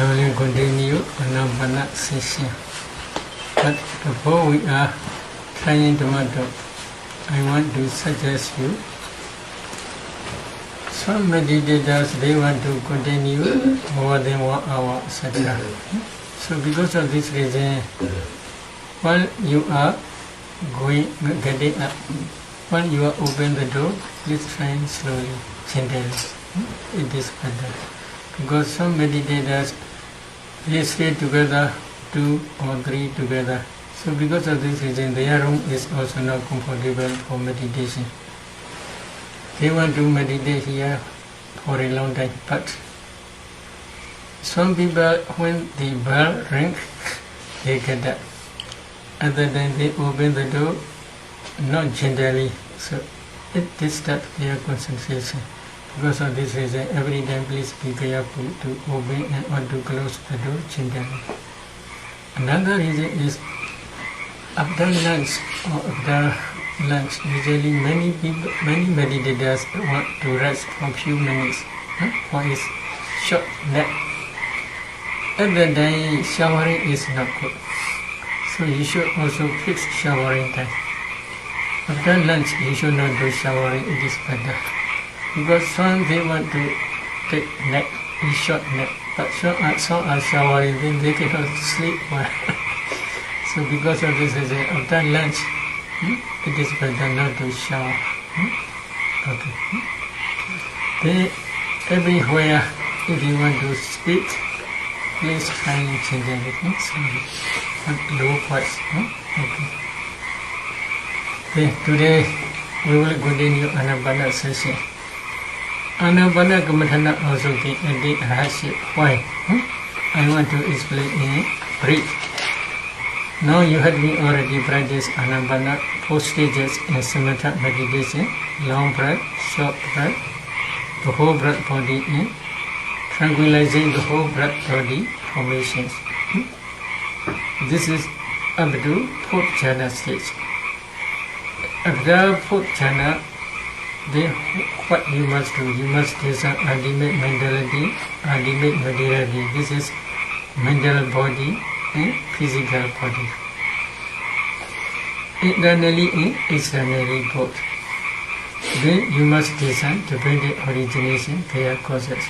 will continue Anapana session. But before we are trying to matter, I want to suggest you. Some meditators, they want to continue more than 1 hour, etc. So because of this reason, while you are getting up, while you are open the door, please try slowly, gently. It is better. Because some meditators, they stay together, 2 or 3 together. So because of this reason, their room is also not comfortable for meditation. They want to meditate here for a long time, but some people, when the bell rings, they get up. Other than they open the door, not gently, so it disturbs their concentration. Because of this reason, every time please be careful to open and or to close the door gently. Another reason is after lunch or after lunch, usually many meditators want to rest for a few minutes for a short nap. At the day, showering is not good. So you should also fix showering time. After lunch, you should not do showering, it is better. Because some they want to take nap, a short nap, but some are showering, then they cannot sleep well. So because of this reason, after lunch, it is better not to shower. Okay. Then everywhere, if you want to speak, please try and change everything slowly, not low voice. Okay. Then today we will continue Anapana session. Anapana Kamatana also can edit hardship. Why? I want to explain in brief. Now you have been already practiced Anapana 4 stages in samatha meditation: long breath, short breath, the whole breath body in, tranquilizing the whole breath body formations. This is up to 4th jhana stage. After 4th jhana, then what you must do? You must discern ultimate mentality, ultimate materiality. This is mental body and physical body. Internally and externally both. Then you must discern dependent origination, their causes.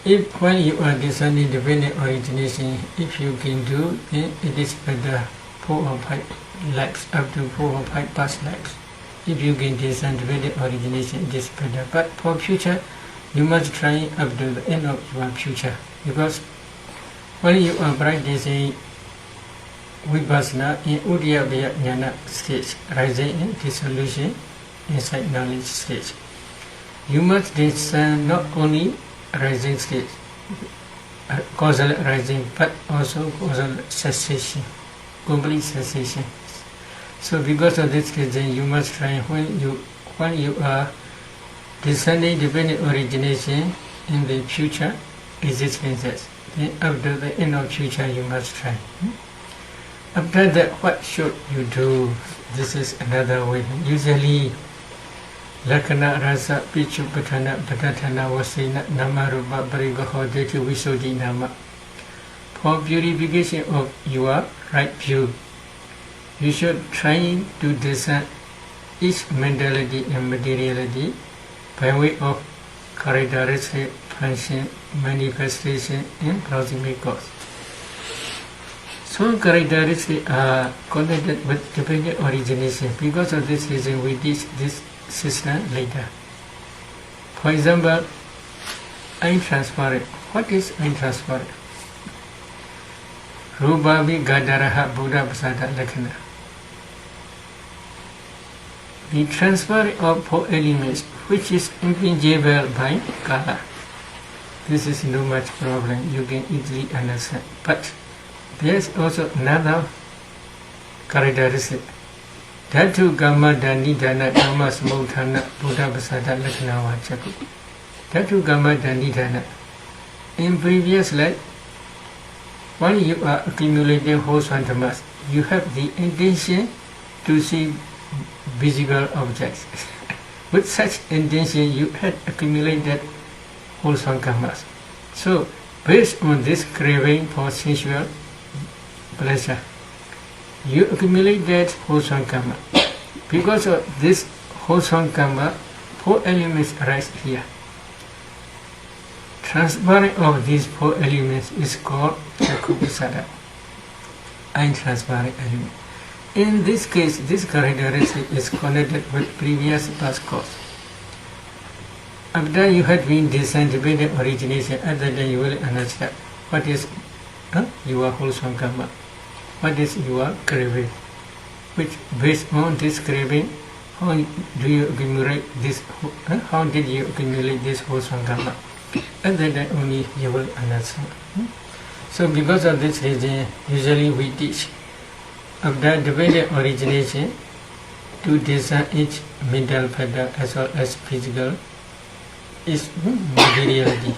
If when you are discerning dependent origination, if you can do, then it is better 4 or 5 lives, up to 4 or 5 past lives. If you can discern dependent origination, it is better. But for future, you must try up to the end of your future. Because when you are practicing Vipassana in Uddiyabhaya Jnana stage, rising in dissolution, insight knowledge stage, you must discern not only rising stage, causal rising, but also causal cessation, complete cessation. So because of this reason, you must try when you are discerning dependent origination in the future existences, then after the end of future you must try. After that, what should you do? This is another way. Usually, Lakkhana Rasa Pichu Patana Patatana Vasena Nama Rupa Parigaho Deti Visodi Nama. For purification of your right view, you should try to discern each mentality and materiality by way of characteristic, function, manifestation, and proximate cause. Some characteristics are connected with dependent origination. Because of this reason, we teach this system later. For example, I'm transparent. What is I'm transparent? Rupavi Gadaraha Buddha Pasada Lakkhana. The transfer of 4 elements, which is impingible by kala. This is no much problem, you can easily understand. But there is also another characteristic. Dhatu Gamma Danidana Gamma Samudhana Buddha Pasada Lakkhana Vachaku. Dhatu Gamma Danidana. In previous life, when you are accumulating whole swantamas, you have the intention to see visible objects. With such intention, you had accumulated whole swantamas. So, Based on this craving for sensual pleasure, you accumulate that wholesome karma. Because of this wholesome karma, 4 elements arise here. Transferring of these 4 elements is called Sayadaw, untransparent element. In this case, this characteristic is connected with previous past cause. After you had been disintegrated origination, at that time you will understand what is your wholesome karma, what is your craving, which based on this craving, how do you accumulate this? How did you accumulate this wholesome karma? And then only you will understand. So because of this reason, usually we teach after developing origination to discern each mental factor as well as physical is materiality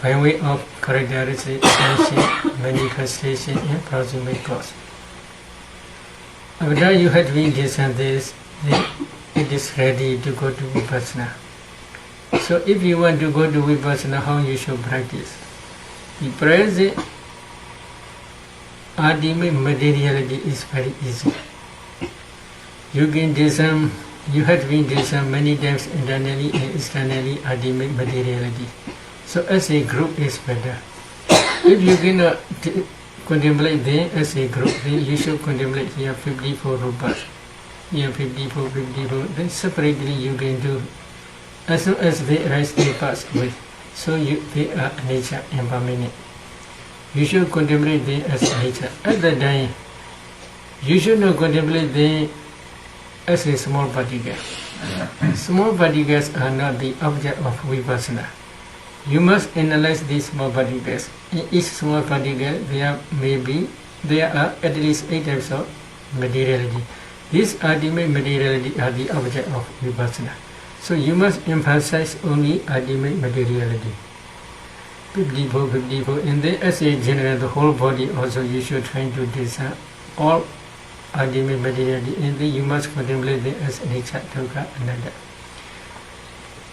by way of characteristic, manifestation and proximate cause. After you have been discerned this, then it is ready to go to Vipassana. So if you want to go to Vipassana, how you should practice? The present ultimate materiality is very easy. You can discern, you have been discerned many times internally and externally ultimate materiality. So as a group is better. If you cannot contemplate them as a group, then you should contemplate here 54 rupas. Here 54, then separately you can do. As soon as they arise, they pass away. So they are nature impermanent. You should contemplate them as nature. At that time, you should not contemplate them as a small particle. Small particles are not the object of Vipassana. You must analyze these small particles. In each small particle, there are at least 8 types of materiality. These ultimate materiality are the object of Vipassana. So you must emphasize only ultimate materiality. 54, and then as a general, the whole body also you should try to discern all ultimate materiality, and then you must contemplate them as nature, dukkha, anatta.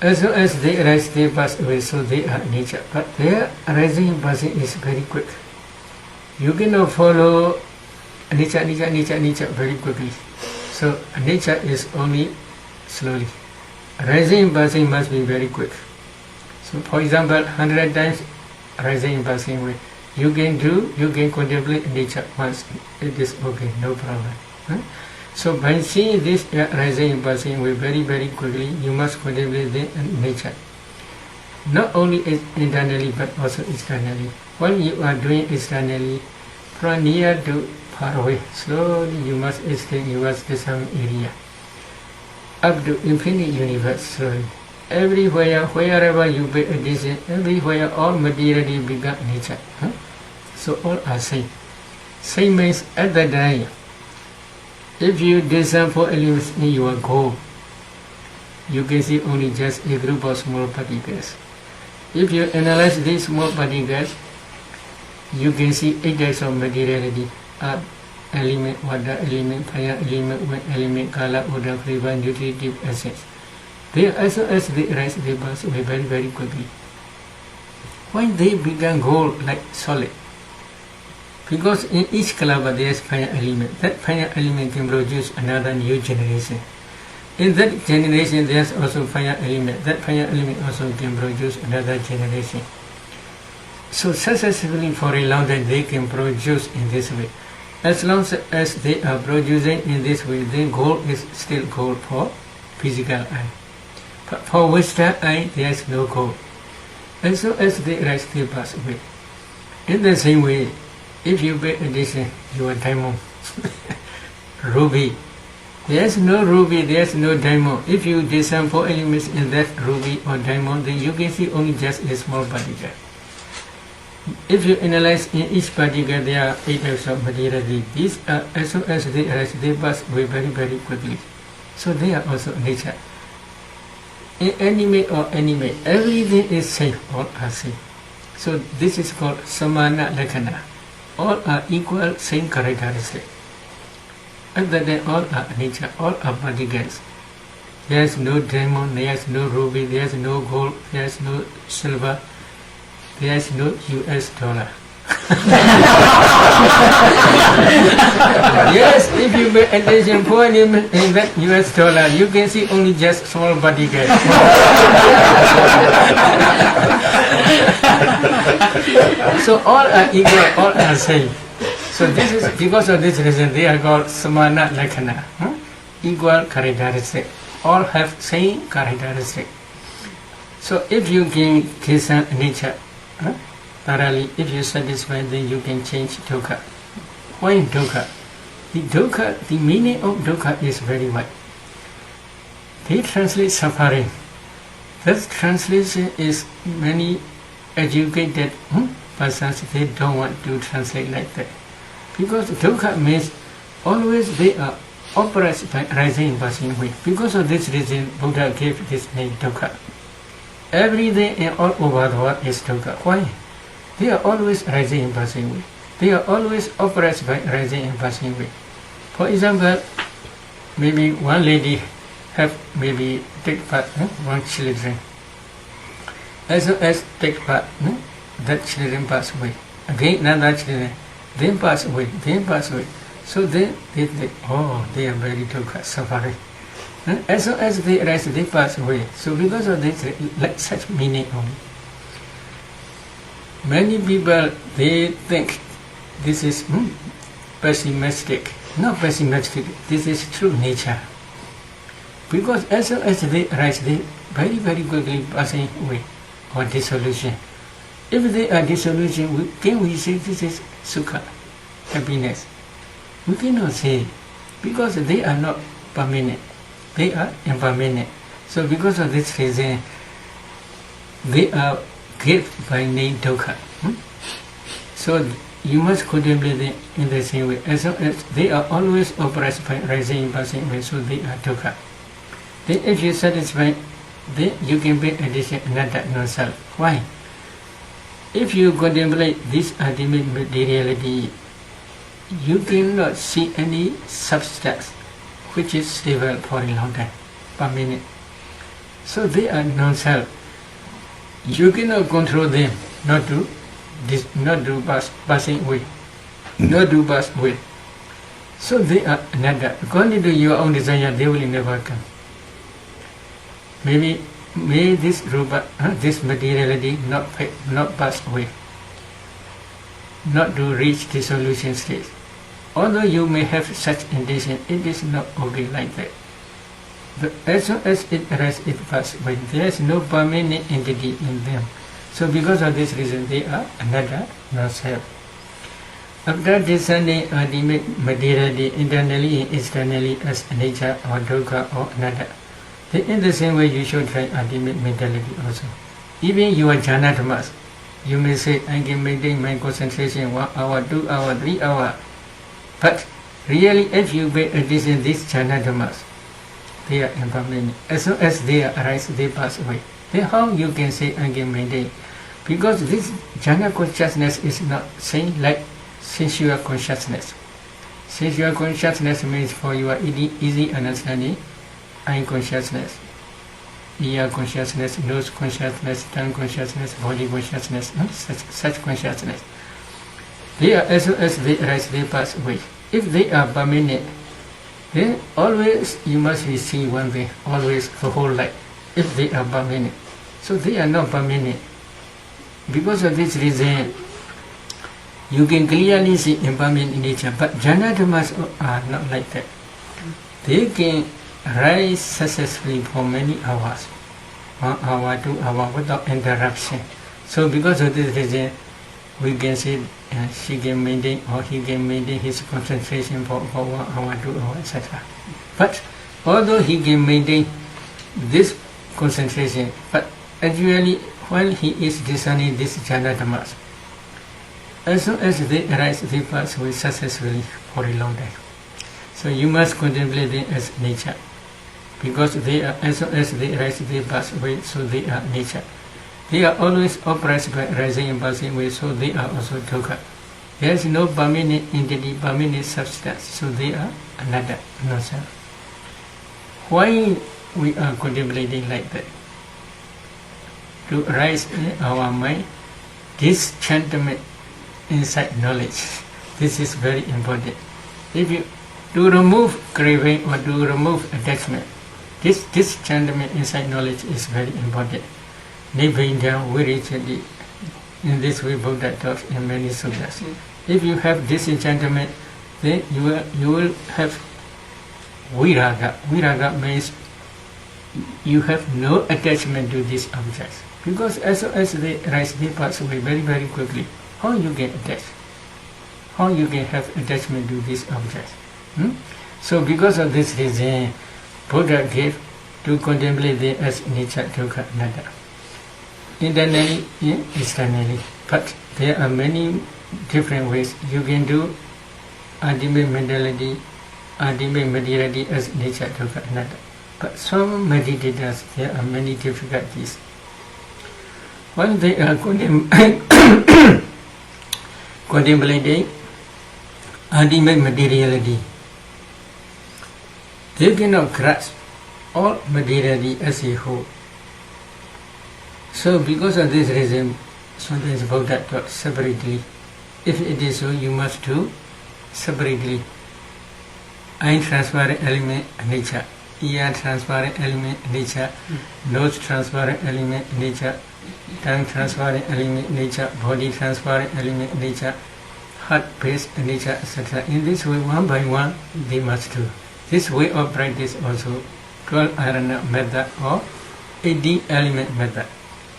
As soon as they arise, they pass away, so they are nature. But their arising and passing is very quick. You cannot follow nature very quickly. So nature is only slowly. Rising and passing must be very quick. So for example, 100 times rising and passing away. You can contemplate nature once. It is okay, no problem. So by seeing this rising and passing away very quickly, you must contemplate the nature. Not only internally but also externally. What you are doing externally, from near to far away, slowly you must extend your discernment area up to infinite universe slowly. Everywhere, wherever you pay attention, everywhere all materiality become nature. So all are same. Same means at that time, if you discern 4 elements in your goal, you can see only just a group of small particles. If you analyze these small particles, you can see 8 types of materiality. Earth element, water element, fire element, wind element, color, odor, flavor, nutritive essence. They as soon as they rise, they pass away very quickly. When they become gold like solid, because in each kalapa there is fire element. That fire element can produce another new generation. In that generation there is also fire element. That fire element also can produce another generation. So successfully for a long time they can produce in this way. As long as they are producing in this way, then gold is still gold for physical eye. But for Western eye, there is no gold. And so as they rise, they pass away. In the same way, if you pay attention, your diamond, ruby. There is no ruby, there is no diamond. If you discern 4 elements in that ruby or diamond, then you can see only just a small particle. If you analyze in each particle, there are 8 types of materiality. These are, as soon as they arise, they pass away very quickly. So they are also nature. In animate or animate, everything is same, all are same. So this is called samana lakkhana. All are equal, same characteristic. Other than all are nature, all are particles. There is no diamond, there is no ruby, there is no gold, there is no silver. there is no US dollar. Yes, if you pay attention for in that US dollar, you can see only just small body guys. So all are equal, all are same. So this is because of this reason they are called samana lakkhana, equal characteristic. All have same characteristic. So if you can kesa nature thoroughly, if you satisfy, then you can change dukkha. Why dukkha? The meaning of dukkha is very wide. They translate suffering. That translation is many educated persons, they don't want to translate like that. Because dukkha means always they are oppressed by rising and passing away. Because of this reason, Buddha gave this name dukkha. Every day and all over the world is dukkha. Why? They are always rising and passing away. They are always oppressed by rising and passing away. For example, maybe one lady have maybe take part, one children. As take part, that children pass away. Again another children, then pass away, then pass away. So then they think, oh, they are very dukkha, suffering. As soon as they rise, they pass away. So because of this, like such meaning only. Many people, they think this is pessimistic. Not pessimistic, this is true nature. Because as soon as they rise, they very, very quickly passing away or dissolution. If they are dissolution, can we say this is sukha, happiness? We cannot say, because they are not permanent. They are impermanent. So because of this reason, they are given by name dukkha. So you must contemplate them in the same way. As long as they are always oppressed by rising and passing away, so they are dukkha. Then if you satisfy, then you can be addition anatta, non-self. Why? If you contemplate this ultimate materiality, you cannot see any substance which is stable for a long time, permanent. So they are non-self. You cannot control them not to passing away, not to pass away. So they are anatta. According to your own desire, they will never come. Maybe may this rupa, this materiality not pass away, not to reach dissolution stage. Although you may have such intention, it is not okay like that. But as soon as it arises, it passes away. There is no permanent entity in them. So because of this reason, they are anatta, not self. After discerning ultimate materiality internally and externally as nature or dukkha or anatta, then in the same way you should try ultimate mentality also. Even your jhana dhammas, you may say, I can maintain my concentration 1 hour, 2 hours, 3 hours. But really, if you pay attention to these jhana dhammas, they are impermanent. As soon as they arise, they pass away. Then how you can say I can maintain? Because this jhana consciousness is not same like sensual consciousness. Sensual consciousness means for your easy understanding, eye consciousness, ear consciousness, nose consciousness, tongue consciousness, body consciousness, such consciousness. They are, as soon as they arise, they pass away. If they are permanent, then always you must receive one thing, always the whole life, if they are permanent. So they are not permanent. Because of this reason, you can clearly see impermanent nature, but jhana dhammas are not like that. They can rise successfully for many hours, 1 hour, 2 hours without interruption. So because of this reason, we can say she can maintain or he can maintain his concentration for 1 hour, 2 hours, etc. But although he can maintain this concentration, but actually while he is discerning this jhana dhammas, as soon as they arise, they pass away successfully for a long time. So you must contemplate them as nature. Because they are, as soon as they arise, they pass away, so they are nature. They are always oppressed by rising and passing away, so they are also dukkha. There is no permanent entity, permanent substance, so they are anatta, no self. Why we are contemplating like that? To arise in our mind disenchantment inside knowledge. This is very important. If you to remove craving or to remove attachment, this disenchantment inside knowledge is very important. Nibbida Viricati. In this way Buddha talks in many sutras. If you have disenchantment, then you will have viraga. Viraga means you have no attachment to these objects. Because as they rise, they pass away very, very quickly. How you can attach? How you can have attachment to these objects? So because of this reason, Buddha gave to contemplate them as nature, dukkha, anatta. Internally, externally. But there are many different ways you can do ultimate mentality, ultimate materiality as nature, dukkha, anatta. But some meditators, there are many difficulties. When they are contemplating ultimate materiality, they cannot grasp all materiality as a whole. So because of this reason, sometimes Buddha taught separately. If it is so, you must do separately. Eye transparent element, nature. Ear transparent element, nature. Nose transparent element, nature. Tongue transparent element, nature. Body transparent element, nature. Heart based nature, etc. In this way, one by one, they must do. This way of practice also 12 arana method or 80 element method.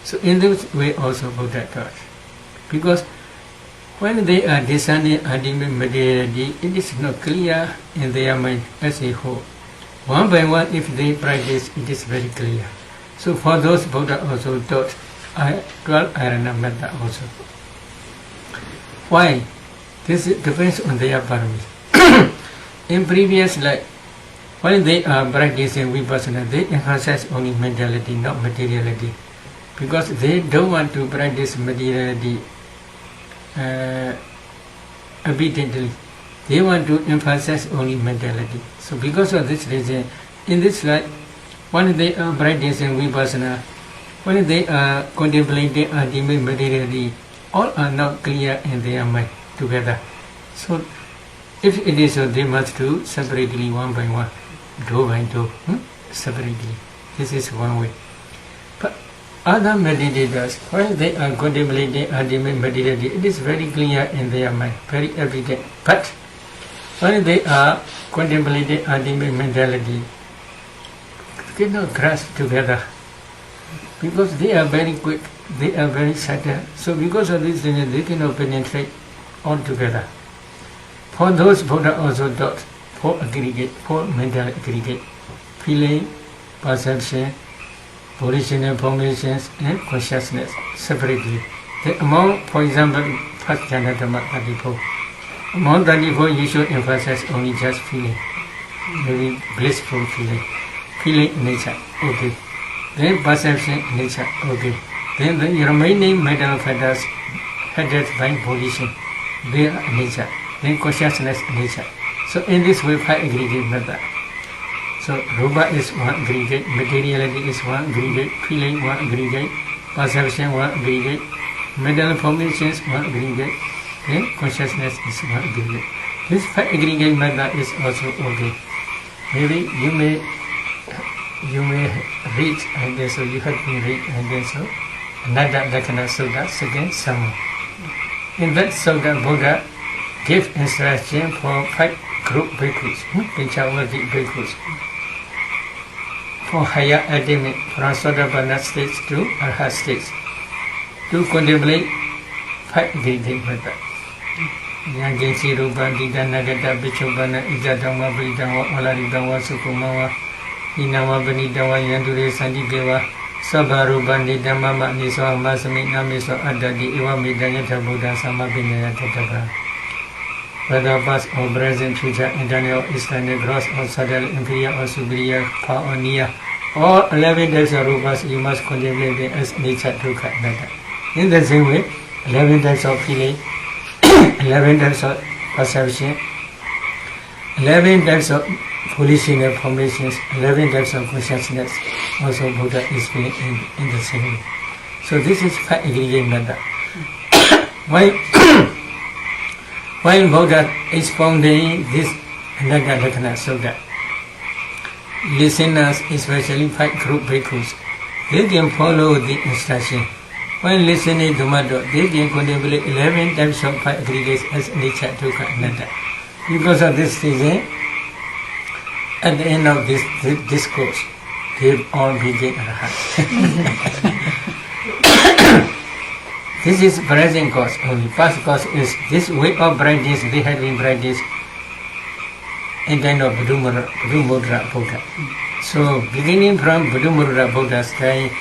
So in this way also Buddha taught. Because when they are discerning ultimate materiality, it is not clear in their mind as a whole. One by one, if they practice, it is very clear. So for those, Buddha also taught 12 arana method also. Why? This depends on their parami. In previous life, when they are practicing vipassana, they emphasize only mentality, not materiality. Because they don't want to practice materiality obediently. They want to emphasize only mentality. So because of this reason, in this life, when they are practicing vipassana, when they are contemplating ultimate materiality, all are not clear in their mind together. So if it is so, they must do separately, one by one, two by two, separately. This is one way. But other meditators, while they are contemplating ultimate materiality, it is very clear in their mind, very evident. But when they are contemplating ultimate mentality, they cannot grasp together. Because they are very quick, they are very subtle. So because of this reason, they cannot penetrate altogether. For those, Buddha also taught 4 aggregate, 4 mental aggregate: feeling, perception, volitional formations, and consciousness separately. The among, for example, first jhana dhamma 34. Among 34, you should emphasize only just feeling, maybe blissful feeling, feeling nature, okay. Then perception nature, okay. Then the remaining mental factors headed by volition, they are nature. Then consciousness nature. So in this way, 5 aggregate method. So rupa is 1 aggregate, materiality is 1 aggregate, feeling 1 aggregate, perception 1 aggregate, mental formations 1 aggregate, then consciousness is 1 aggregate. This 5 aggregate method is also okay. Maybe you may read, I guess so, you have been read, I guess so, Anatta Lakkhana Sutta, second summa. In that Sutta, Buddha gave instruction for 5 group bhikkhus, Pinchavati bhikkhus, for higher attainment from Sotapanna stage to Arhat stage, to contemplate 5 aggregate method. Yangensi Rupa Dita Nagata Bichobana Ijatama Bridama Olaridama Sukumawa Inama Benitawa Yandure Sandideva Sabaruba Nidama Niso Masami Namiso Adadi Iwa Midayata Buddha Samabinaya Tataka. Whether past or present, future, internal, external, gross or subtle, inferior or superior, far or near, all 11 types of rupas you must contemplate them as nature, dukkha, anatta. In the same way, 11 types of feeling, 11 types of perception, 11 types of volitional formations, 11 types of consciousness, also Buddha explained in the same way. So this is 5 aggregate method. While while Buddha expounding this Anatta Lakkhana Sutta, listeners, especially 5 group bhikkhus, they can follow the instruction. While listening to Madhu, they can contemplate 11 types of 5 aggregates as nature, dukkha, anatta. Because of this reason, at the end of this discourse, they all became arahant. This is present cause only. Past cause is this way of practice. They had been practiced in time of Buddha Buddha. So beginning from Buddha Buddha's time,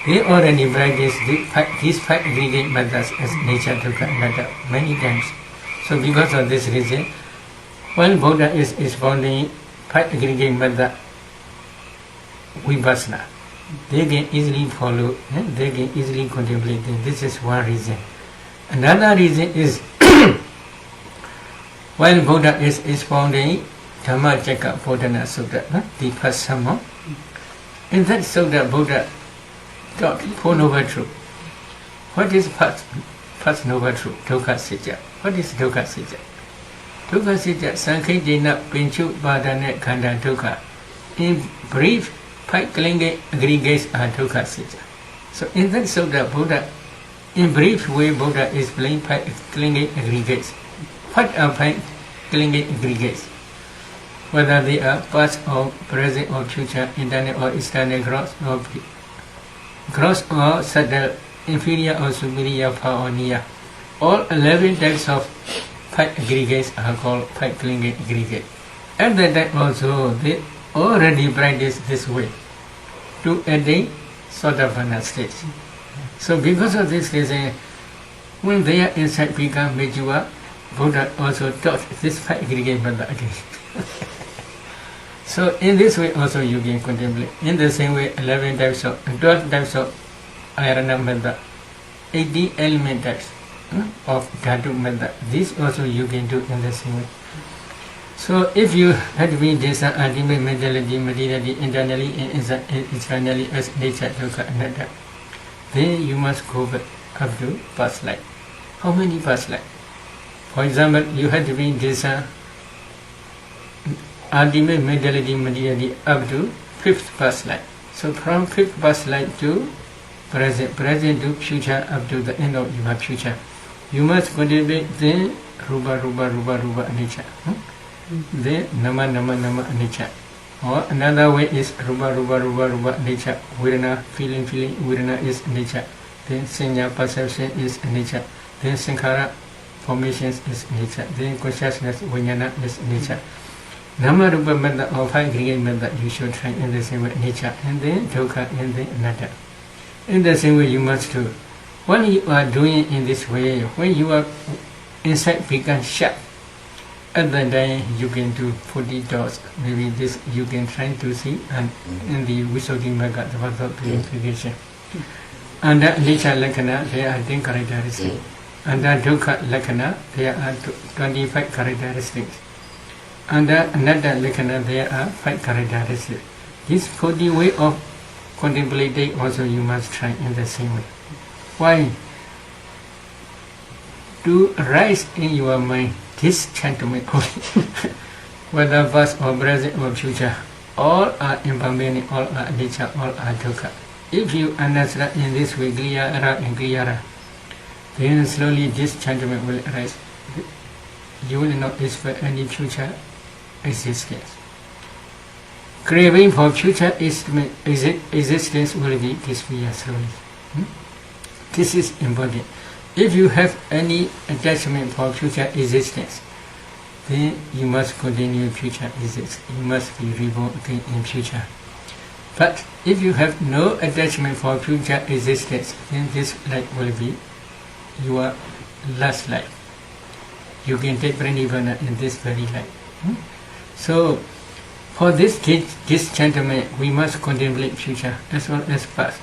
they already practiced these 5 aggregate methods as nature, dukkha, anatta many times. So because of this reason, when Buddha is expounding 5 aggregate method vipassana, they can easily follow, they can easily contemplate them. This is one reason. Another reason is while Buddha is expounding Dhammacakkappavattana Sutta, the first sermon, in that Sutta Buddha taught 4 noble truths. What is first noble truth? Dukkha Sitya. What is Dukkha Sitya? Dukkha Sitya, Sankhitena Pinchu Padane Khanda Dukkha. In brief, 5 clinging aggregates are Dukkha Sitya. So in that Sutta, Buddha, in brief way, Buddha explained 5 clinging aggregates. What are 5 clinging aggregates? Whether they are past or present or future, internal or external, gross or subtle, inferior or superior, far or near. All 11 types of 5 aggregates are called 5 clinging aggregates. At that time also, they already practice this way to attain Sotapanna stage. So because of this reason, when their insight become mature, Buddha also taught this 5 aggregate method again. So in this way also you can contemplate. In the same way, 12 types of ayarana method, 80 element types of dhatu method. This also you can do in the same way. So if you had to be this ultimate mentality, materiality, internally and externally as nature, dukkha, anatta, then you must go back up to past life. How many past life? For example, you had to be this ultimate mentality, materiality up to 5th past life. So from 5th past life to present to future up to the end of your future, you must contemplate the rupa nature. The nama nature. Or another way is rupa nature. Vedana, feeling, vedana is nature. Then sanya, perception is nature. Then sankhara, formations is nature. Then consciousness, vijnana is nature. Nama rupa method or 5 aggregate method you should try in the same way, nature, and then dukkha, and then anatta. In the same way you must do. When you are doing in this way, when your insight becomes sharp, at the time you can do 40 doors. Maybe this you can try to see, and in the Visuddhimagga, the path of purification. Under nature lakkhana, there are 10 characteristics. Under dukkha lakkhana, there are 25 characteristics. Under anatta lakkhana, there are 5 characteristics. This 40 way of contemplating also you must try in the same way. Why? To rise in your mind this sentiment only, whether past or present or future, all are impermanent, all are nature, all are dukkha. If you understand in this way, clearer, then slowly this sentiment will arise. You will not expect any future existence. Craving for future existence will be disappear slowly. This is important. If you have any attachment for future existence, then you must continue future existence. You must be reborn again in future. But if you have no attachment for future existence, then this life will be your last life. You can take pranidhana in this very life. So, for this disenchantment, we must contemplate future as well as past.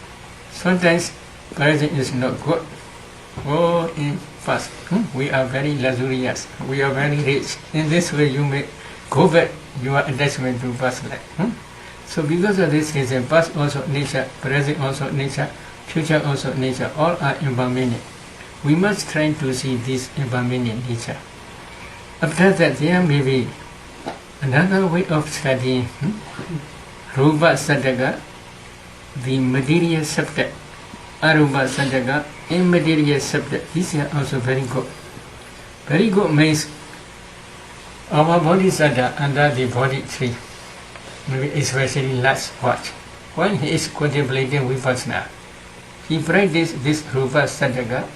Sometimes present is not good. Oh, in past, we are very luxurious, we are very rich. In this way, you may go back your attachment to past life. So, because of this reason, past also nature, present also nature, future also nature, all are impermanent. we must try to see this impermanent nature. After that, there may be another way of studying Rupa Sadhaka, the material subject, Arupa Sadhaka, immaterial subject. These are also very good. Very good means our bodies are under the body tree, maybe especially last watch. When he is contemplating Vipassana, he practices this Rupa Sadhaka,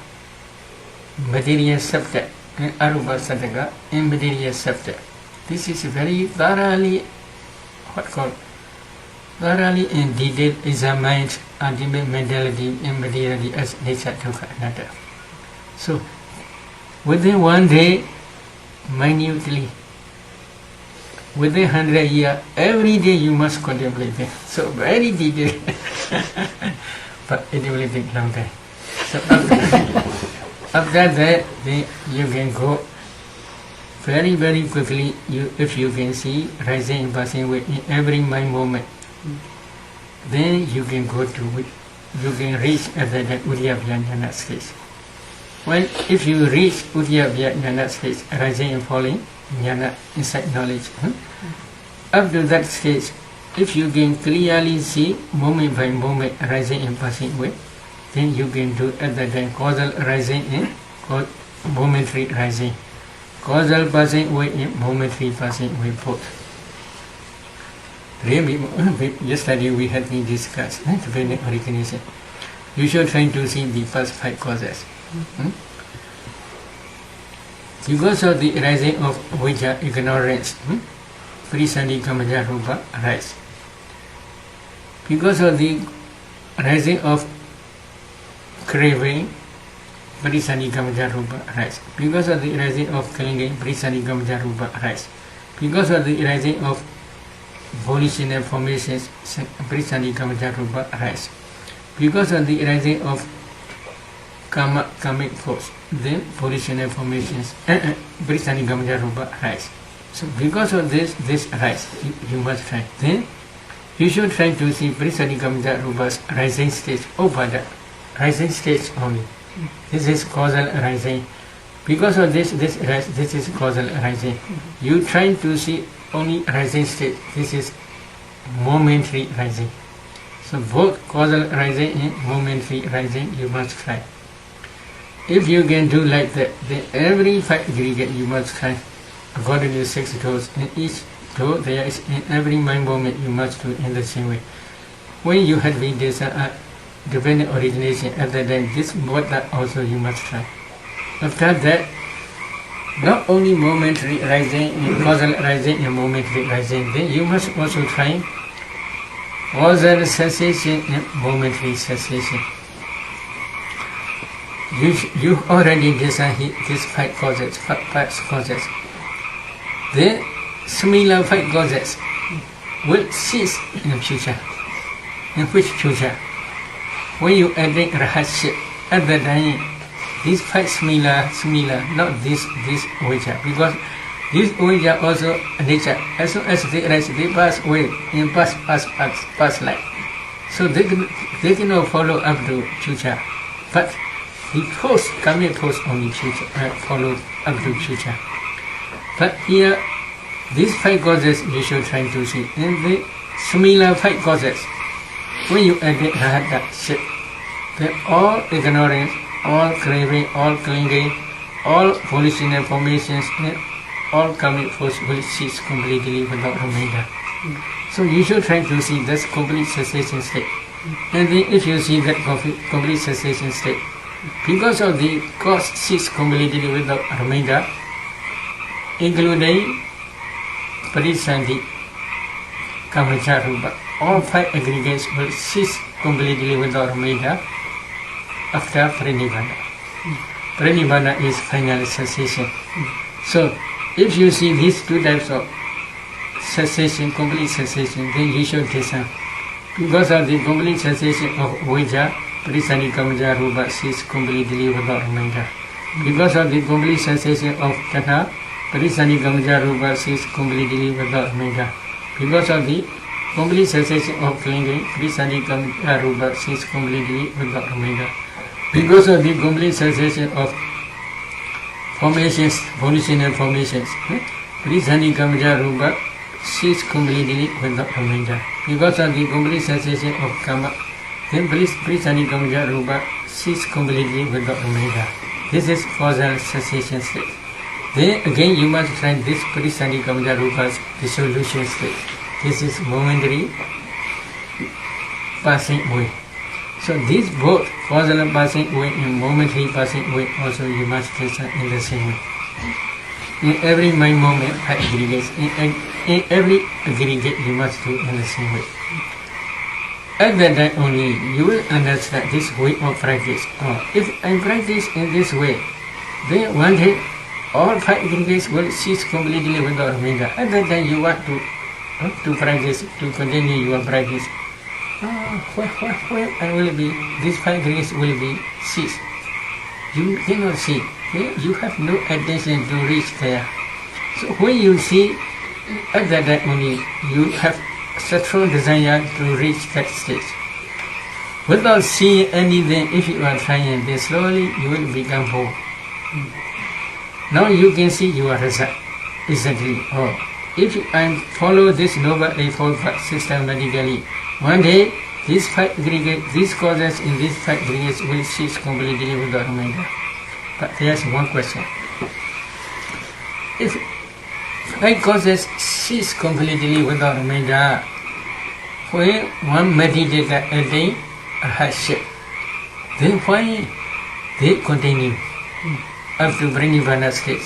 material subject, and Arupa Sadhaka, immaterial subject. This is very thoroughly, thoroughly in detail examined ultimate mentality and materiality as nature, dukkha, anatta. So, within one day, minutely, within 100 years, every day you must contemplate them. So very detailed, but it will take long time. So after that, then you can go very, very quickly. If you can see rising and passing away in every mind moment, then you can go to you can reach at the Uddiyabhya Jnana stage. If you reach Uddiyabhya Jnana stage, rising and falling Jnana, insight knowledge, up to that stage, if you can clearly see moment by moment rising and passing away, then you can do at that time causal rising and momentary rising, causal passing away and momentary passing away both. Really, yesterday we had been discussed dependent origination. You should try to see the first 5 causes. Because of the rising of vijja, ignorance, Prisani Kamaja Rupa rise. Because of the rising of craving, Prisani Kamaja Rupa rise. Because of the rising of clinging, Prisani Kamaja Rupa rise. Because of the rising of volitional formations, Prisani Kamaja Rupa rise. Because of the rising of karmic force, then volitional formations, Prisani Kamaja Rupa rise. So because of this rise, you must try. Then you should try to see Prisani Kamaja Rupa's rising stage over the rising stage only. This is causal rising. Because of this rise, this is causal rising. You try to see only rising stage. This is momentary rising. So both causal rising and momentary rising you must try. If you can do like that, then every 5 aggregate you must try according to 6 doors. In each door there is in every mind moment you must do in the same way. When you had been dependent origination, at that time this mode also you must try. After that, not only momentary rising, causal rising and momentary rising, then you must also try causal cessation and momentary cessation. You already decided these 5 causes, 5 causes. The similar 5 causes will cease in the future. In which future? When you attain rahasya, at the time, these 5 similar, not this vijja, because this vijja also nature. As soon as they rise, they pass away in past life. So they cannot follow up to future. But the coming post only future, follow up to future. But here, these 5 causes you should try to see. And the similar 5 causes, when you attain rahasya, then all ignorance, all craving, all clinging, all volitional formations, and all karmic force will cease completely without remainder. So you should try to see this complete cessation state. And then if you see that complete cessation state, because of the cause cease completely without remainder, including Parisandhi, Kamaja Rupa, all 5 aggregates will cease completely without remainder after Pranibbana. Pranibbana is final cessation. So, if you see these 2 types of cessation, complete cessation, then you should discern. Because of the complete cessation of vijja, Prisani Kamaja Rupa cease completely without remainder. Because of the complete cessation of tanha, Prisani Kamaja Rupa cease completely without remainder. Because of the complete cessation of clinging, Prisani Kamaja Rupa cease completely without remainder. Because of the complete cessation of formations, volitional formations, Prisani Kamaja Rupa cease completely without remainder. Because of the complete cessation of karma, then Prisani Kamaja Rupa cease completely without remainder. This is causal cessation state. Then again you must try this Prisani Kamaja Rupa's dissolution state. This is momentary passing away. So these both causal passing away and momentary passing away also you must trace in the same way. In every mind moment aggregates, in every aggregate you must do in the same way. At that time only you will understand this way of practice. If I practice in this way, then one day all five aggregates will cease completely without remainder. At that time you want to practice, to continue your practice. When will be these five aggregates will be ceased? You cannot see. You have no attention to reach there. So when you see, at that time only you have such strong desire to reach that stage. Without seeing anything, if you are trying, then slowly you will become whole. Now you can see your result. Exactly. If I follow this noble eightfold path systematically, one day these five aggregates, these causes in these five aggregates will cease completely without remainder. But there's one question. If five causes cease completely without remainder, when one meditator attain arhatship, then why they continue up to Nirvana stage?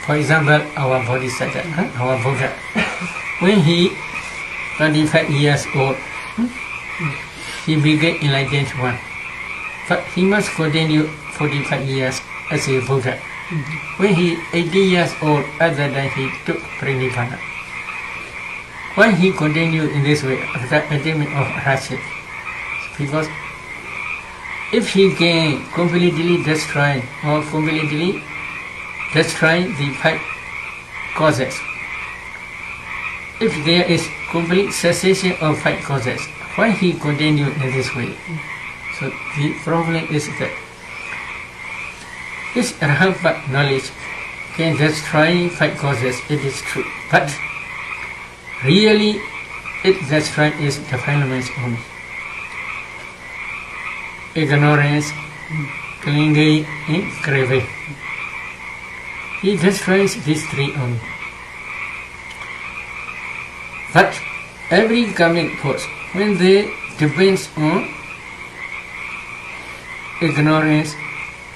For example, our Bodhisattva, our Buddha, when he 25 years old, he became enlightened one. But he must continue 45 years as a Buddha. When he 18 years old, at that time he took Nirvana. Why he continued in this way after attainment of arhatship? Because if he can completely destroy the five causes, if there is complete cessation of five causes, why he continue in this way? So the problem is that his arhat knowledge can destroy five causes, it is true, but really it destroys its defilements only. Ignorance, clinging, and craving. He destroys these three only. But every karmic force, when they depends on ignorance,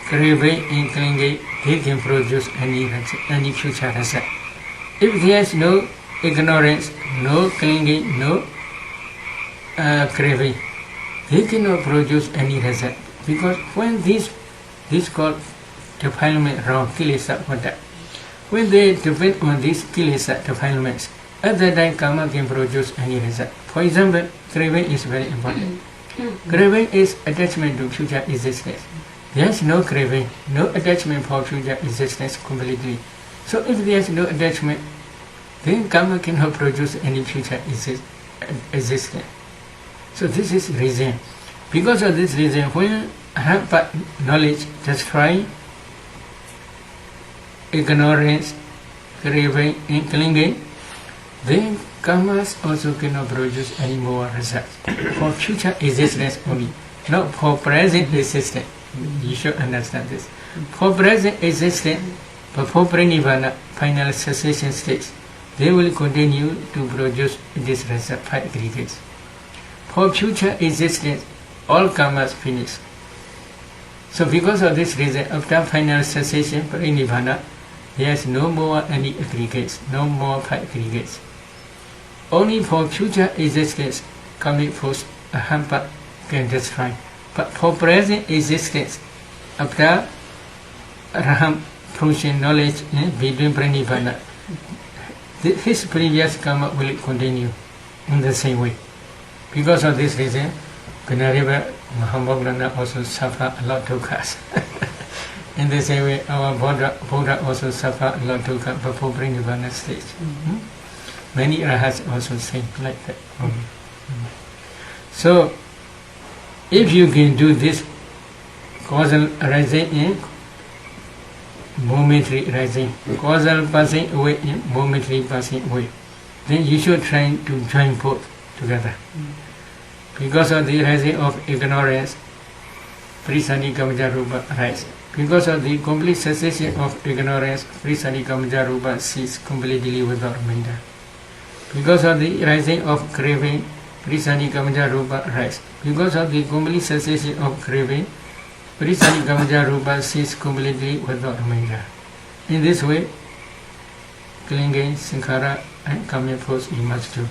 craving, and clinging, they can produce any future result. If there is no ignorance, no clinging, no craving, they cannot produce any result. Because when this called defilement wrong, kilesa, when they depend on these kilesa defilements, at that time karma can produce any result. For example, craving is very important. Craving is attachment to future existence. There is no craving, no attachment for future existence completely. So if there is no attachment, then karma cannot produce any future existence. So this is reason. Because of this reason, when arhat knowledge destroys ignorance, craving, and clinging, then karmas also cannot produce any more results. For future existence only, not for present existence. You should understand this. For present existence, but for Nirvana, final cessation stage, they will continue to produce this result, five aggregates. For future existence, all karmas finish. So because of this reason, after final cessation, Nirvana, there is no more any aggregates, no more five aggregates. Only for future existence, karmic force, arhat can destroy. But for present existence, after arhat fruition knowledge between Nirvana, his previous karma will continue in the same way. Because of this reason, Venerable Mahamogana also suffer a lot of dukkha. In the same way, our Buddha also suffer a lot of dukkha before Nirvana stage. Many arhats also say like that. So, if you can do this causal rising in momentary rising, causal passing away in momentary passing away. Then you should try to join both together. Because of the rising of ignorance, Prisani Kamaja Rupa rise. Because of the complete cessation of ignorance, Prisani Kamaja Rupa cease completely without remainder. Because of the rising of craving, Prisani Kamaja Rupa rise. Because of the complete cessation of craving, Prisani Kamaja Rupa cease completely without remainder. In this way, clinging, sankhara, and kamya force you must do.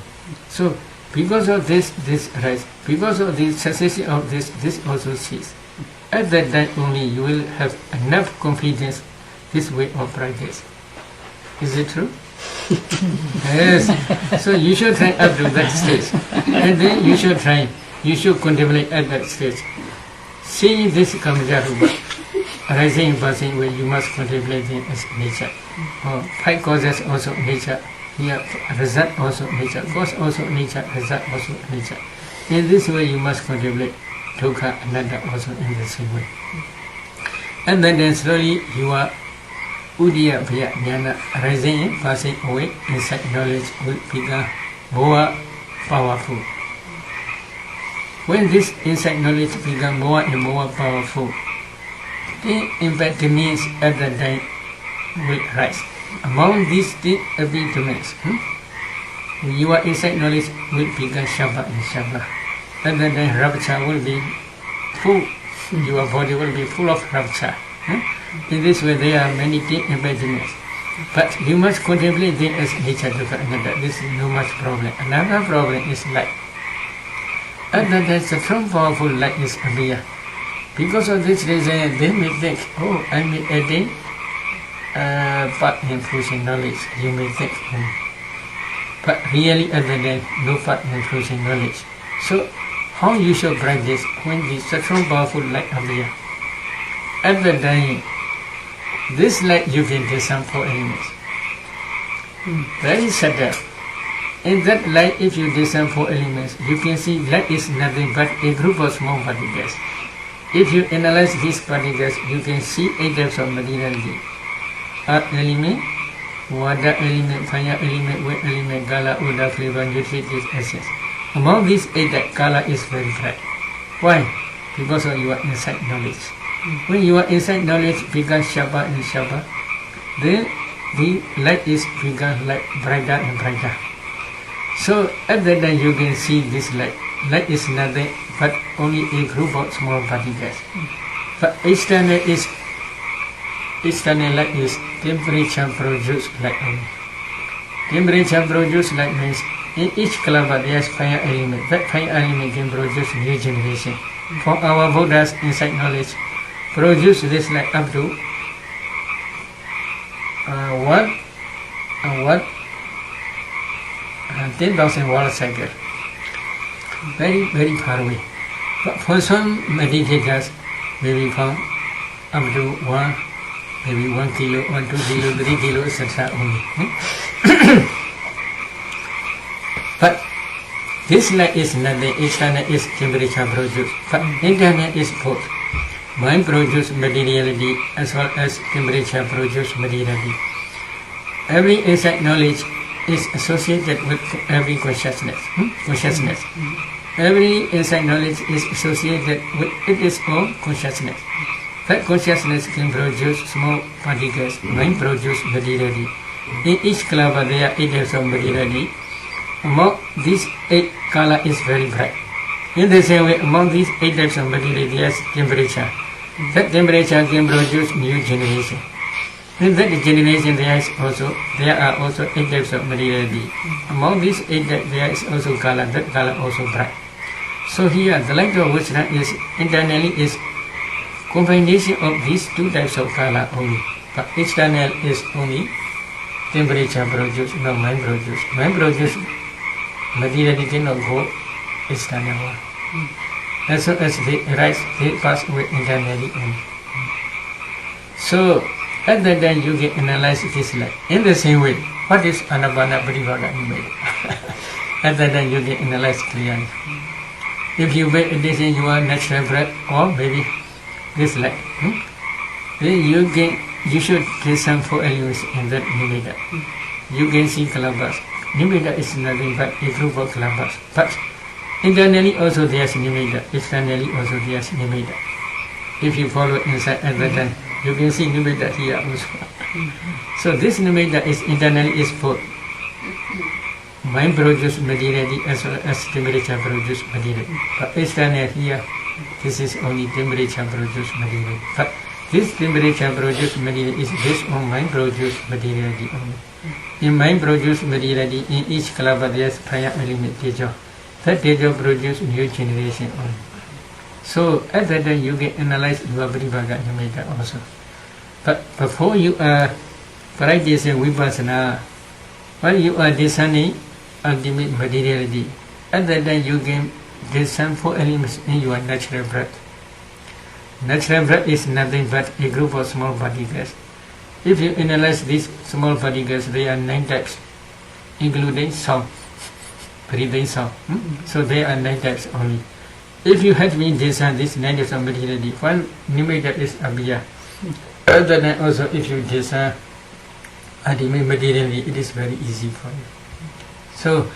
So, because of this rise, because of the cessation of this also cease. At that time only you will have enough confidence this way of practice. Is it true? Yes. So you should try up to that stage. And then you should contemplate at that stage. Seeing this Kamaja Rupa, rising and passing away, you must contemplate it as nature. Five causes also nature. Here, result also nature. Cause also nature. Result also nature. In this way, you must contemplate dukkha, anatta also in the same way. And then slowly you are Udiya Bhaya Jnana, rising and passing away, inside knowledge will become more powerful. When this inside knowledge becomes more and more powerful, the impediments at that time will rise. Among these impediments, your inside knowledge will become sharper and sharper. At that time, rapture will be full. Your body will be full of rapture. In this way, there are many impediments. But you must contemplate them as nature dukkha anatta. This is no much problem. Another problem is light. And then there's a strong, powerful light is appear. Because of this reason, they may think, oh, I may attain part and fruition knowledge. You may think, but really at the end, no part and fruition knowledge. So, how you should practice when this strong, powerful light appear? At the time, this light you can discern four elements. Very subtle. In that light, if you discern four elements, you can see light is nothing but a group of small particles. If you analyze these particles, you can see 8 types of materiality. Earth element, water element, fire element, wind element, color, odor, flavor, nutritive essence. Among these 8 types, color is very bright. Why? Because of your inside knowledge. When your inside knowledge becomes sharper and sharper, then the light is become like brighter and brighter. So at that time you can see this light. Light is nothing but only a group of small particles. But external light is temperature produced light only. Temperature produced light means in each cluster there is fire element. That fire element can produce new generation. For our Buddha's inside knowledge, produce this light up to 10,000 watt cycle. Very, very far away. But for some meditators, maybe from up to 1 kilo, 1, 2 kilo, 3 kilo, etc. only. But this light is nothing, external is temperature produced, but internal is both. Mind produces materiality as well as temperature produces materiality. Every inside knowledge is associated with every consciousness. Every inside knowledge is associated with its own consciousness. That consciousness can produce small particles. Mind produces materiality. In each cluster there are 8 types of materiality. Among these 8, color is very bright. In the same way, among these 8 types of materiality, there is temperature. That temperature can produce new generation. In that generation, there are also 8 types of materiality. Among these 8 types, there is also color. That color also bright. So here, the light of wisdom is internally is combination of these 2 types of color only. But external is only temperature produced, not mind produced. Mind produced materiality cannot go external one. As soon as they rise, they pass away internally only. So at that time you can analyze this light. In the same way, what is Anapana Parivaga made? At that time you can analyze clearly. If you pay attention to your natural breath, or maybe this light. Then you should get some 4 elements in that nimitta. You can see kalabas. Nimitta is nothing but a group of kalabas. But internally also there is nimitta. Externally also there is nimitta. If you follow inside at that time, you can see nimitta here also. So this nimitta is internally is both mind produced materiality as well as temperature produced materiality. But externally here, this is only temperature produced materiality. But this temperature produced material is based on mind produced materiality only. In mind produced materiality, in each kalapa there is prior element tejo. That tejo produces new generation only. So at that time you can analyze your Paribhaga nimitta also. But before you are practicing vipassana, while you are discerning ultimate materiality, at that time you can discern 4 elements in your natural breath. Natural breath is nothing but a group of small particles. If you analyze these small particles, there are 9 types, including sound, breathing sound. So there are 9 types only. If you have been discern this 9 types of materiality, one nimitta is abhiya. Other than also, if you discern ultimate materiality, it is very easy for you. So,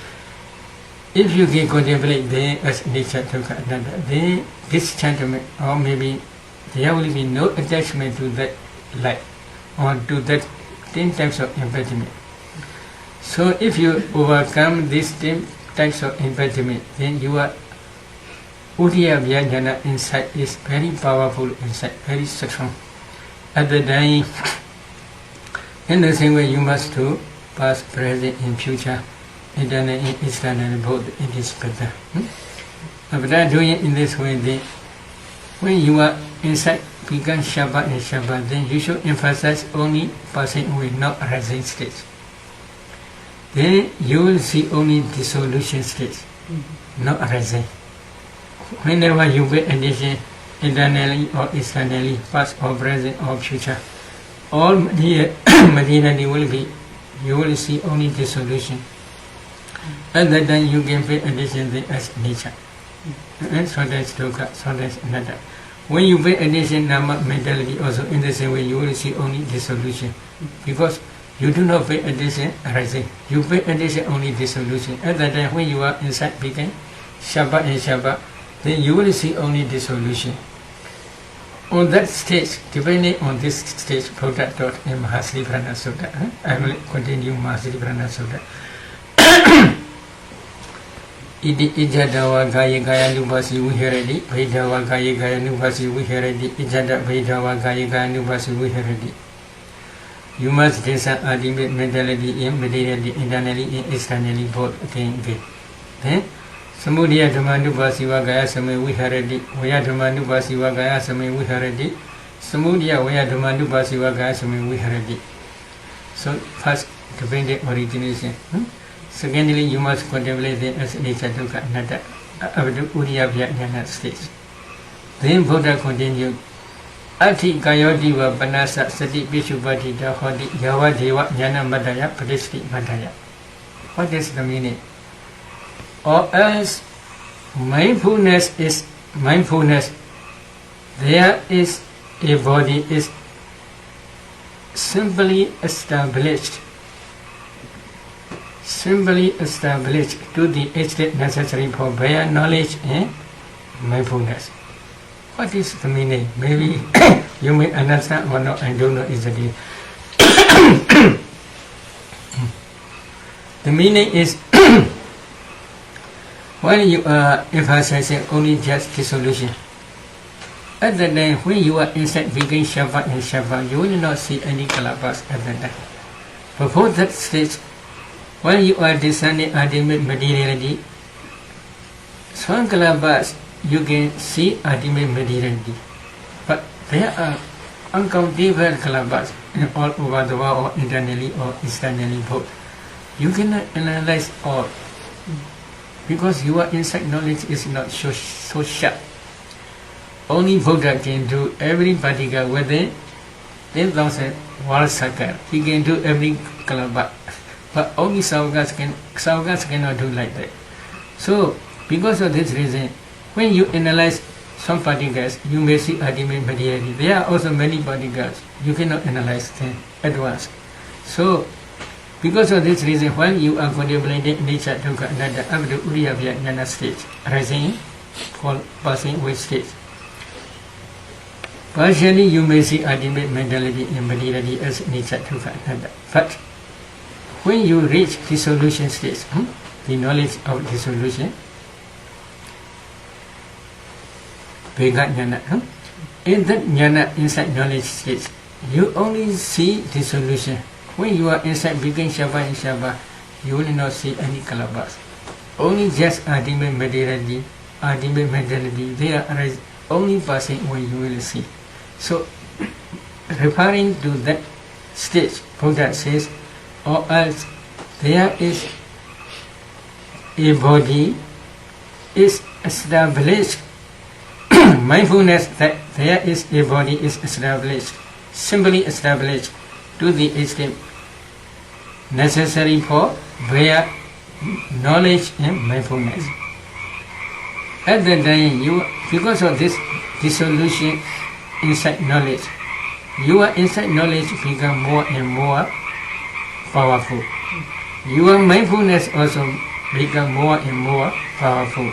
if you can contemplate there as nature dukkha anatta, then this gentleman, or maybe there will be no attachment to that light or to that 10 types of impediment. So, if you overcome these 10 types of impediment, then your Udaya Jnana insight is very powerful insight, very strong. At the time, in the same way you must do past, present, and future, internal and external, both it is better. After doing it in this way, then when you are inside become Shabbat and Shabbat, then you should emphasize only passing away, not rising stage. Then you will see only dissolution stage, not rising. Whenever you pay attention internally or externally, past or present or future, all materiality will be, you will see only dissolution. At that time you can pay attention as nature. And so that's dukkha, so that's anatta. When you pay attention nama mentality also in the same way, you will see only dissolution. Because you do not pay attention rising. You pay attention only dissolution. At that time when you are inside became Shabbat and Shabbat, then you will see only dissolution. On that stage, depending on this stage, Buddha taught in Mahasri Prana Sutta. I will continue Mahasri Prana Sutta. Idi ijadawa gaya gaya nubasi viharadi, vedawa gaya gaya nubasi viharadi, ijada vedawa gaya gaya nubasi viharadi. You must discern ultimate mentality in materiality, internally and externally, both again. Then, Samudaya Dhammanubhasiva Gaya Samay Viharadi, Vaya Dhammanubhasiva Gaya Samay Viharadi, Samudaya Vaya Dhammanubhasiva Gaya Samay Viharadi. So, first, dependent origination. Secondly, you must contemplate them as nature dukkha anatta, abdu udaya jnana stage. Then Buddha continued, Ati kayoti va panasa sati pishupati dahodi yava deva jnana madaya pradishti madaya. What is the meaning? Or else mindfulness is mindfulness. There is a body is simply established to the extent necessary for bare knowledge and mindfulness. What is the meaning? Maybe you may understand or not, I don't know exactly. The meaning is when you are emphasizing only just dissolution, at the time when you are inside between Shabbat and Shabbat, you will not see any kalapas at the time. Before that stage, when you are discerning ultimate materiality, some kalapas you can see ultimate materiality. But there are uncountable kalapas all over the world, or internally or externally both. You cannot analyze all. Because your inside knowledge is not so sharp. Only Buddha can do every particle within 10,000 world circle. He can do every kalapa. But only Saugas cannot do like that. So, because of this reason, when you analyze some particles, you may see ultimate materiality. There are also many particles. You cannot analyze them at once. So, because of this reason, while you are contemplating nature, dukkha, anatta, up to Uriyabhya Jnana stage, rising, fall, passing away stage, partially you may see ultimate mentality and materiality as nature, dukkha, anatta. But when you reach dissolution stage, the knowledge of dissolution, Vega Jnana, in that Jnana inside knowledge stage, you only see dissolution. When you are inside begin Shabha and Shabha, you will not see any kalabas. Only just ultimate materiality, ultimate mentality, they are only passing away you will see. So, referring to that stage, Buddha says, or else there is a body is established. Mindfulness that there is a body is established, simply established to the extent necessary for bare knowledge and mindfulness. At that time, because of this dissolution inside knowledge, your inside knowledge become more and more powerful. Your mindfulness also become more and more powerful.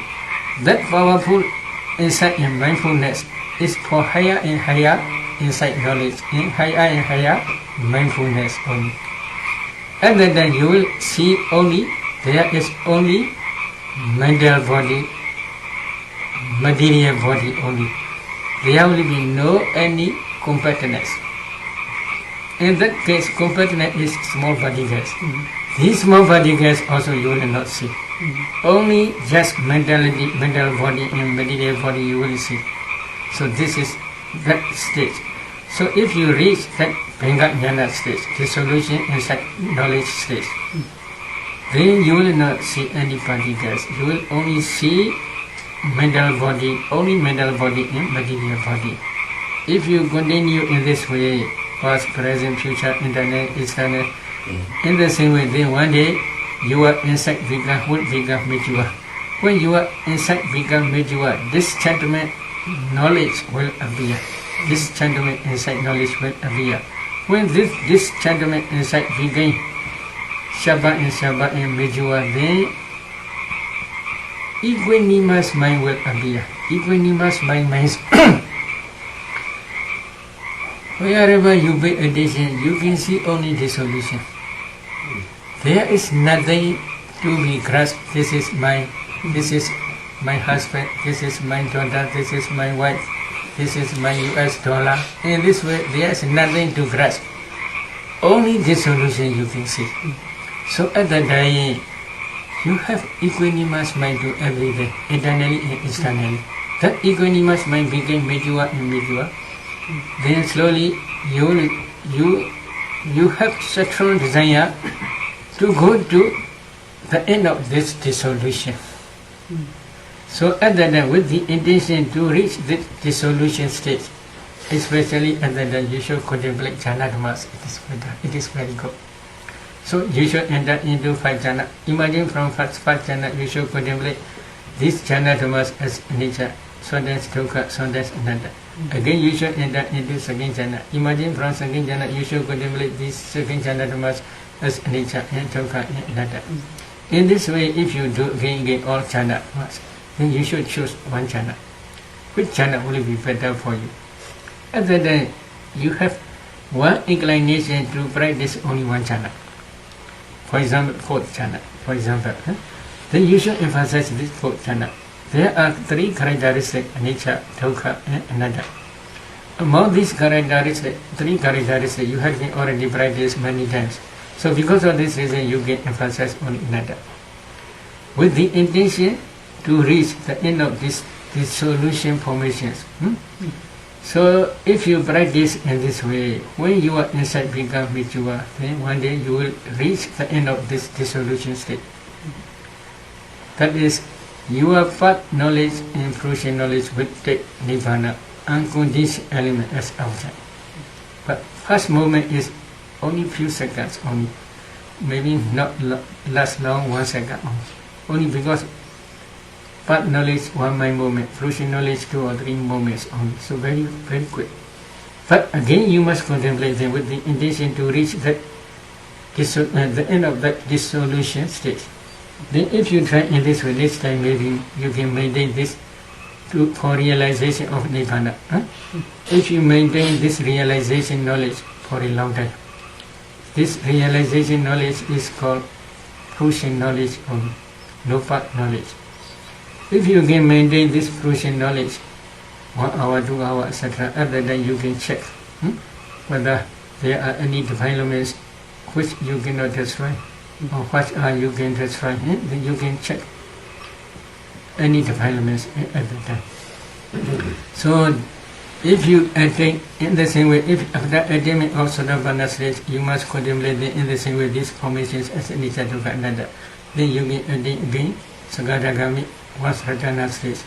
That powerful insight and mindfulness is for higher and higher insight knowledge and higher mindfulness only. At that time you will see only there is only mental body, material body only. There will be no any compactness. In that case, compactness is small particles. These small particles also you will not see. Only just mental body and material body you will see. So this is that stage. So if you reach that Bhenga Jnana stage, dissolution inside knowledge stage, then you will not see any particles. You will only see mental body, only mental body and material body. If you continue in this way, past, present, future, internal, external, in the same way, then one day your insight will become mature. When your insight become mature, this gentleman knowledge will appear. This gentleman insight knowledge will appear. When this gentleman insight begin Shabha and mature, then equanimous mind will appear. Equanimous mind means wherever you pay attention, you can see only dissolution. There is nothing to be grasped. This is my husband, this is my daughter, this is my wife, this is my US dollar. In this way, there is nothing to grasp. Only dissolution you can see. So at the day, you have equanimous mind to everything, internally and externally. That equanimous mind became mature and mature. Then slowly you have sexual desire to go to the end of this dissolution. So at that time, with the intention to reach this dissolution stage, especially at that time, you should contemplate jhana dhammas. It is very good. So you should enter into 5 jhana. Imagine from first jhana, you should contemplate these jhana dhammas as nature, sadhana, dukkha, sadhana, anatta. Again, you should enter into second jhana. Imagine from second jhana, you should contemplate these second jhana dhammas as nature and dukkha and anatta. In this way, if you do gain all jhana dhammas, then you should choose one jhana. Which jhana will be better for you? At that time, you have one inclination to practice only one jhana. For example, 4th jhana. For example, then you should emphasize this 4th jhana. There are 3 characteristics: nature, dukkha, and anatta. Among these characteristics, 3 characteristics, you have been already practiced many times. So because of this reason, you get emphasis on anatta. With the intention to reach the end of this dissolution formations. So if you practice in this way, when your insight becomes mature, then one day you will reach the end of this dissolution state. That is, your path knowledge and fruition knowledge will take nirvana, unconditioned element as outside. But first moment is only few seconds only, maybe not last long, 1 second only because part knowledge 1 mind moment, fruition knowledge 2 or 3 moments only. So very, very quick. But again, you must contemplate them with the intention to reach that the end of that dissolution stage. Then if you try in this way, next time maybe you can maintain this for realization of Nibbana. If you maintain this realization knowledge for a long time, this realization knowledge is called fruition knowledge only, no part knowledge. If you can maintain this fruition knowledge 1 hour, 2 hours, etc., other than you can check whether there are any defilements which you cannot destroy or what are you can destroy, then you can check any defilements at the time. So if you attain in the same way, if after attainment of Sotapanna stage, you must contemplate in the same way these formations as anicca dukkha anatta, then you can attain again Sagadagami Vasratana stage.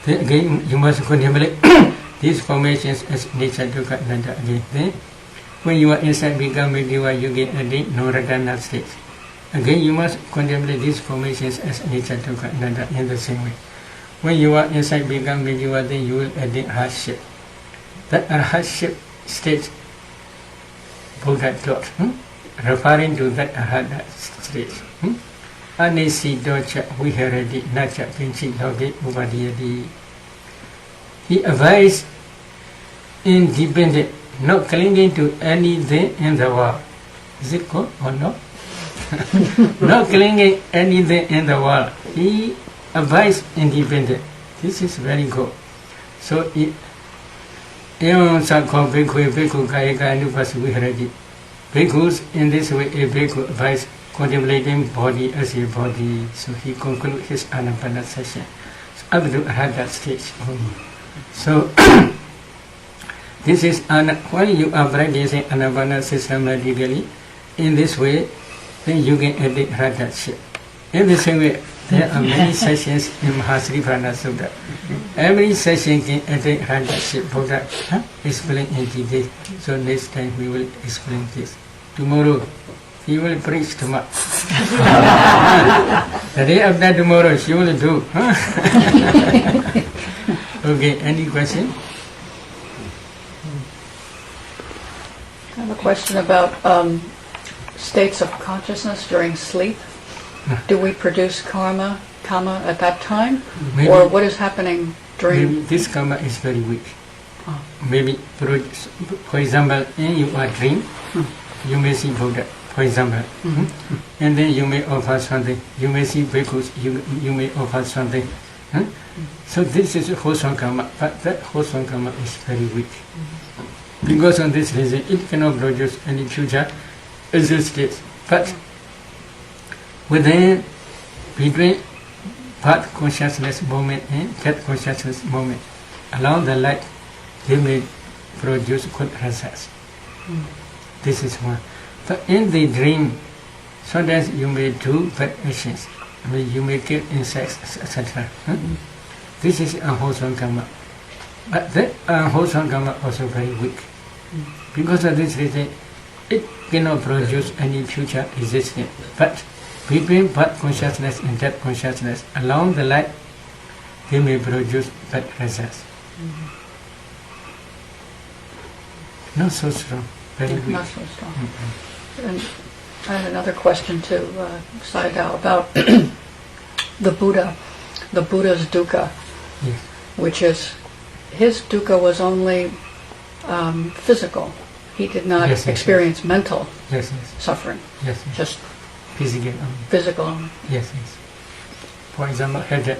Then again you must contemplate these formations as anicca dukkha anatta again. Then when you are inside become Mediva, you get attain Noratana stage. Again you must contemplate these formations as anicca dukkha anatta in the same way. When you are inside become Mediva, then you will attain hardship. That hardship stage Buddha taught, referring to that arhata stage. Anisi docha viharati nacha kinchi loge uvadiyati. He advised independent, not clinging to anything in the world. Is it good or not? Not clinging anything in the world. He advised independent. This is very good. So Evam Sakho Bhikkhu Bhikkhu Kayaka Anupasu Viharati. Bhikkhus in this way a bhikkhu advised contemplating body as a body. So he concluded his Anapana session. So up to Arhata stage only. So this is when you are practicing Anapana systematically in this way, then you can attain Arhata state. In the same way, there are many sessions in Mahasripana Sutta. Every session can attain Arhata state. Buddha explain in detail. So next time we will explain this. Tomorrow he will preach tomorrow. The day after tomorrow she will do. Okay, any question? I have a question about states of consciousness during sleep. Do we produce kama at that time? Maybe, or what is happening during... Maybe this karma is very weak. Maybe, for example, in your dream, you may see Buddha, for example. And then you may offer something. You may see bhikkhus, you may offer something. So this is wholesome karma, but that wholesome karma is very weak. Because of this reason, it cannot produce any future existence. But within, between part consciousness moment and cat consciousness moment, along the light, they may produce good results. This is one. But in the dream, sometimes you may do bad actions. I mean, you may kill insects, etc. This is unwholesome karma. But that unwholesome karma also very weak. Because of this reason, it cannot produce any future existence. But between part consciousness and that consciousness, along the light, they may produce bad results. Not so strong, very weak. Not so strong. And I had another question to Sayadaw about the Buddha's dukkha, Yes. which is, his dukkha was only physical. He did not experience mental suffering. Yes. Just Physical. physical only. Yes. For example, headache.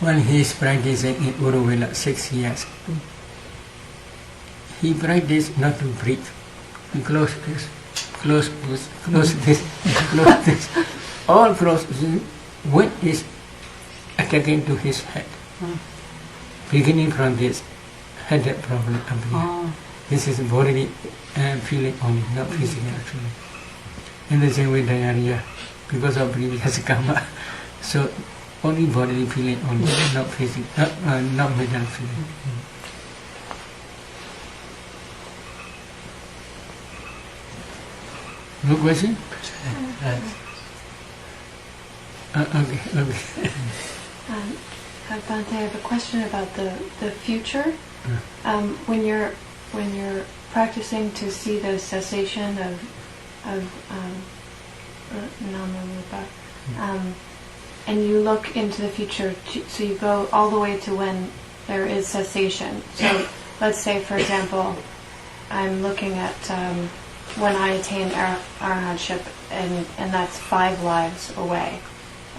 When he is practicing in Uruvela 6 years, he practiced not to breathe. He close this, close this, close this, close this. All close. When is attacking to his head. Beginning from this, headache problem appears. This is bodily feeling only, not physical feeling. In the same way, diarrhea, because of previous karma. So only bodily feeling only, not physical, not mental feeling. No question? Okay. Bhante, I have a question about the future. When you're practicing to see the cessation of nama-rupa, and you look into the future, so you go all the way to when there is cessation. So let's say, for example, I'm looking at when I attain arahantship, and that's 5 lives away.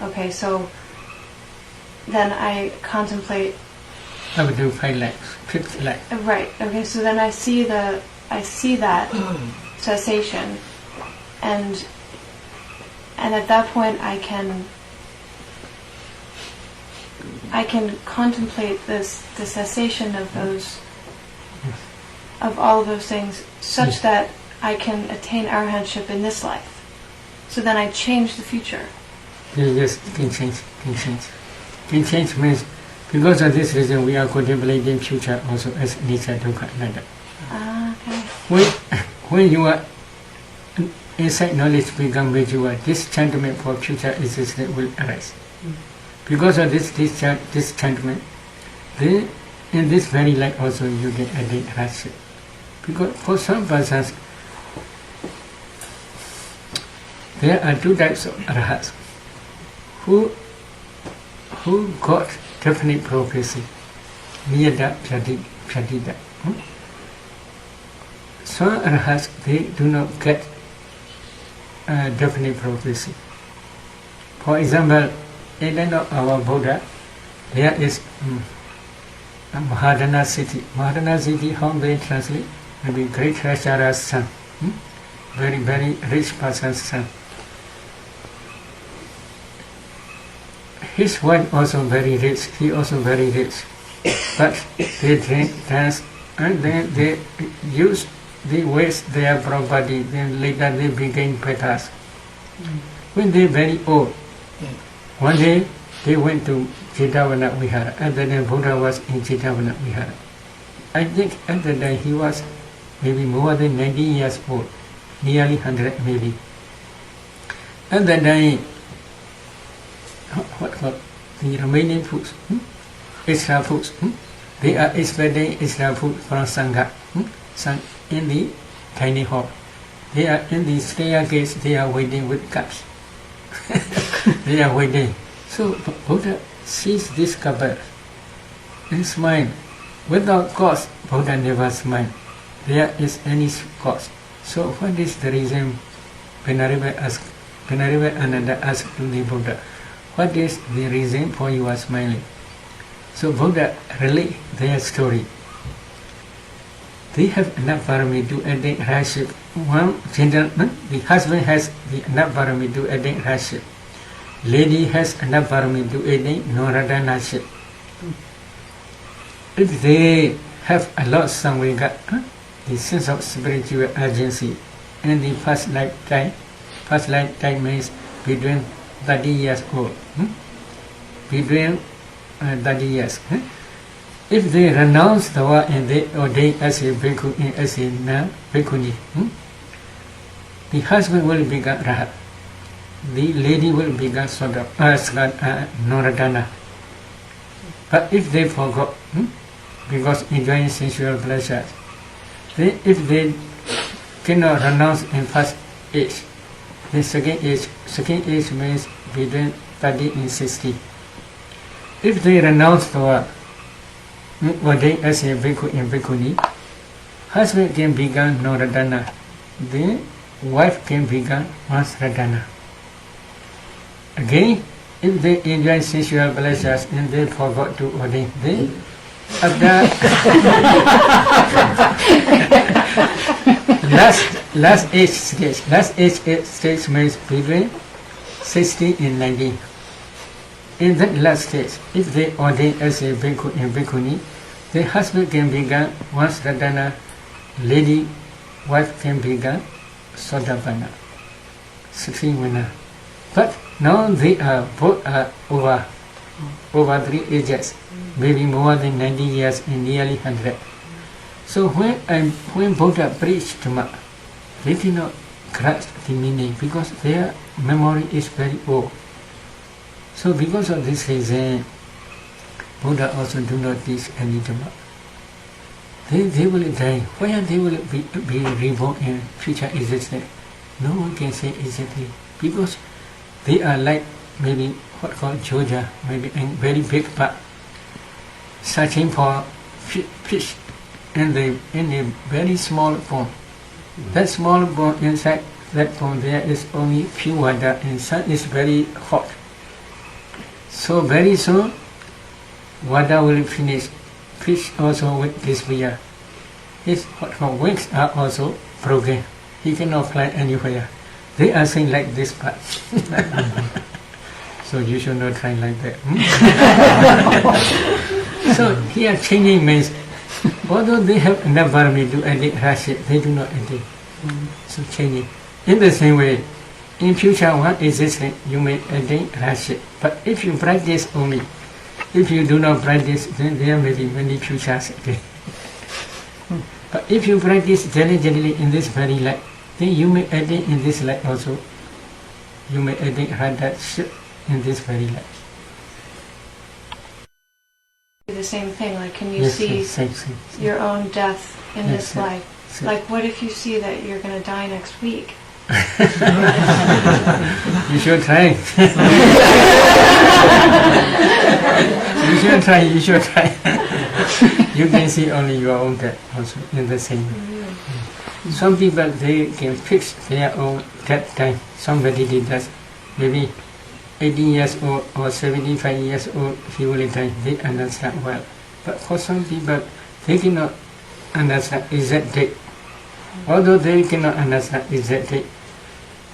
Okay, so then I contemplate. I would do 5 lives, 5th life. Right. Okay, so then I see that cessation, and at that point I can contemplate the cessation of all of those things, such that I can attain arahantship in this life. So then I change the future. Yes, can change. Can change means because of this reason we are contemplating future also as nature dukkha anatta. Okay. When you are inside knowledge become mature, this enchantment for future existence will arise. Because of this enchantment, then in this very life also you get added hardship. Because for some persons there are 2 types of arahats who got definite prophecy, niyata pratita. Some arahats, they do not get definite prophecy. For example, in the end of our Buddha, there is Mahadana city. Mahadana city, how they translate? Maybe great treasurer's son. Very, very rich person's son. His wife also very rich, he also very rich. But they drink, dance, and then they waste their property, then later they became beggars. When they very old, one day they went to Jetavana Vihara, and then Buddha was in Jetavana Vihara. I think at the time he was maybe more than 90 years old, nearly 100 maybe. At the time, what the remaining foods, extra foods, they are expecting extra food from Sangha, in the tiny hall. They are in the staircase, they are waiting with cups. They are waiting. So Buddha sees this couple and smile. Without cause, Buddha never smile. There is any cause. So what is the reason? Venerable Ananda asked to the Buddha, what is the reason for you are smiling? So Buddha relate their story. They have enough parami to attain hardship. One gentleman, the husband has enough parami to attain hardship. Lady has enough parami to attain noradanaship. If they have a lot somewhere got the sense of spiritual urgency, and the first lifetime means between 30 years old. Between 30 years. If they renounce the world and they ordain as a bhikkhu, as a bhikkhuni, the husband will become rahat. The lady will become noradana. But if they forgot, because enjoying sensual pleasures, if they cannot renounce in first age, the second age means between 30 and 60. If they renounce the world, ordained as a bhikkhu and bhikkhuni, husband can become noradana, the wife can become vansradana. Again, if they enjoy sensual pleasures and they forgot to ordain, then after last age stage means between 60 and 90. In that last stage, if they ordain as a bhikkhu and bhikkhuni, the husband can become vansradana, lady, wife can become sodapana, 16 winner. But now they are both over 3 ages, maybe more than 90 years and nearly 100. So when Buddha preached Dhamma, they did not grasp the meaning because their memory is very old. So because of this reason, Buddha also do not teach any Dhamma. They will die. Where they will be reborn in future existence? No one can say exactly. Because they are like maybe what called Georgia, maybe a very big pot, searching for fish in a very small pond. That small pond, inside that pond there is only pure water and sun is very hot. So very soon water will finish. Fish also will disappear. His wings are also broken. He cannot fly anywhere. They are saying like this part. So you should not try like that. So here changing means, although they have enough varmi to edit Rashi, they do not edit. So changing. In the same way, in future one existence, you may edit Rashi. But if you practice only, if you do not practice, then there may be many futures again. But if you practice diligently in this very life, then you may edit in this life also. You may edit Radha in this very life. The same thing, like can you Yes, see yes, same. your own death in Yes, this yes, life? yes. Like what if you see that you're going to die next week? You should try. You should try. You can see only your own death also in the same way. Some people, they can fix their own death time. Somebody did that. Maybe 80 years old or 75 years old, he will die. They understand well. But for some people, they cannot understand exact date. Although they cannot understand exact date,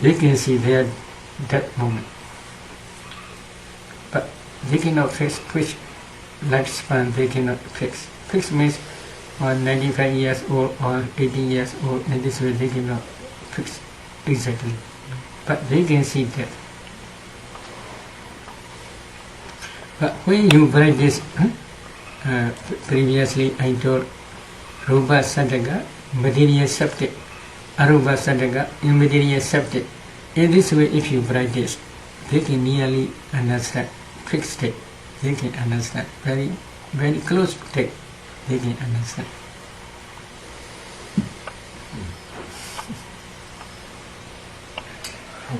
they can see their death moment. But they cannot fix which lifespan they cannot fix. Fix means on 95 years old or 80 years old, and this way they cannot fix exactly. But they can see that. But when you practice, previously I told Rupa Sadhaka, material subject, Arupa Sadhaka, immaterial subject. In this way, if you practice, they can nearly understand fixed state. They can understand very, very close state. They can understand.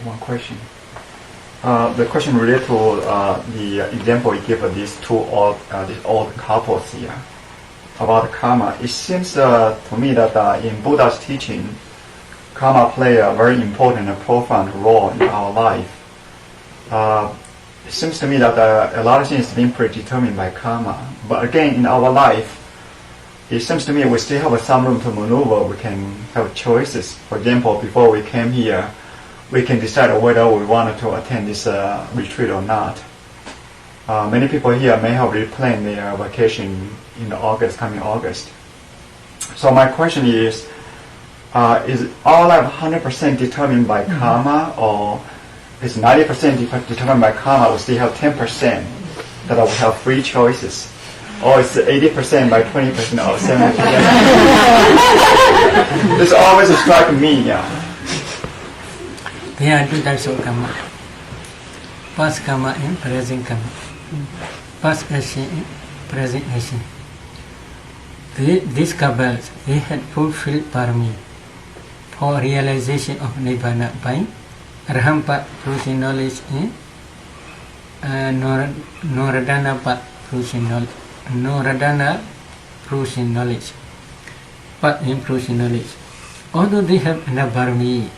One question. The question related to the example you give of these these old couples here about karma. It seems to me that in Buddha's teaching, karma play a very important and profound role in our life. It seems to me that a lot of things have been predetermined by karma. But again, in our life, it seems to me we still have some room to maneuver. We can have choices. For example, before we came here, we can decide whether we wanted to attend this retreat or not. Many people here may have already planned their vacation in coming August. So my question is our life 100% determined by karma, or is 90% determined by karma, we still have 10% that we have free choices? Or it's 80% by 20% or 70%? This always strikes me. There are two types of karma. Past karma and present karma. Past action and present action. These couples, they had fulfilled parami for realization of Nibbana by Arhampa fruition knowledge and Noradana fruition knowledge. Noradana fruition knowledge. But in fruition knowledge. Although they have enough parami,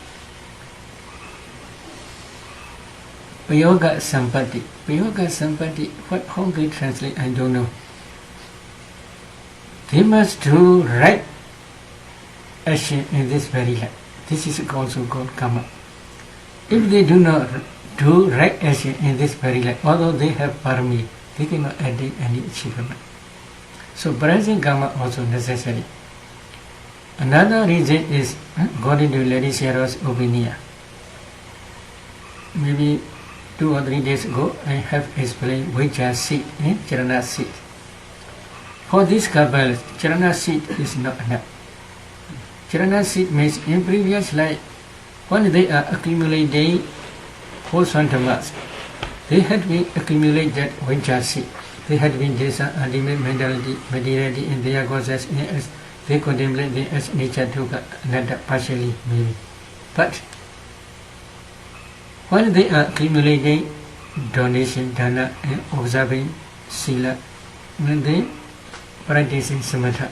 Payoga Sampati. Payoga Sampati, how they translate, I don't know. They must do right action in this very life. This is also called karma. If they do not do right action in this very life, although they have parami, they cannot attain any achievement. So present karma also necessary. Another reason is, according to Lady Sarah's opinion, maybe 2 or 3 days ago, I have explained Vijja seed and Charana seed. For this couple, Charana seed is not enough. Charana seed means in previous life, when they are accumulating wholesome dhammas, They had been accumulated that vajja seed. They had been this ultimate materiality in their causes as they contemplate them as nature dukkha anatta partially maybe. But while they are accumulating donation, dana and observing sila, when they practicing samatha,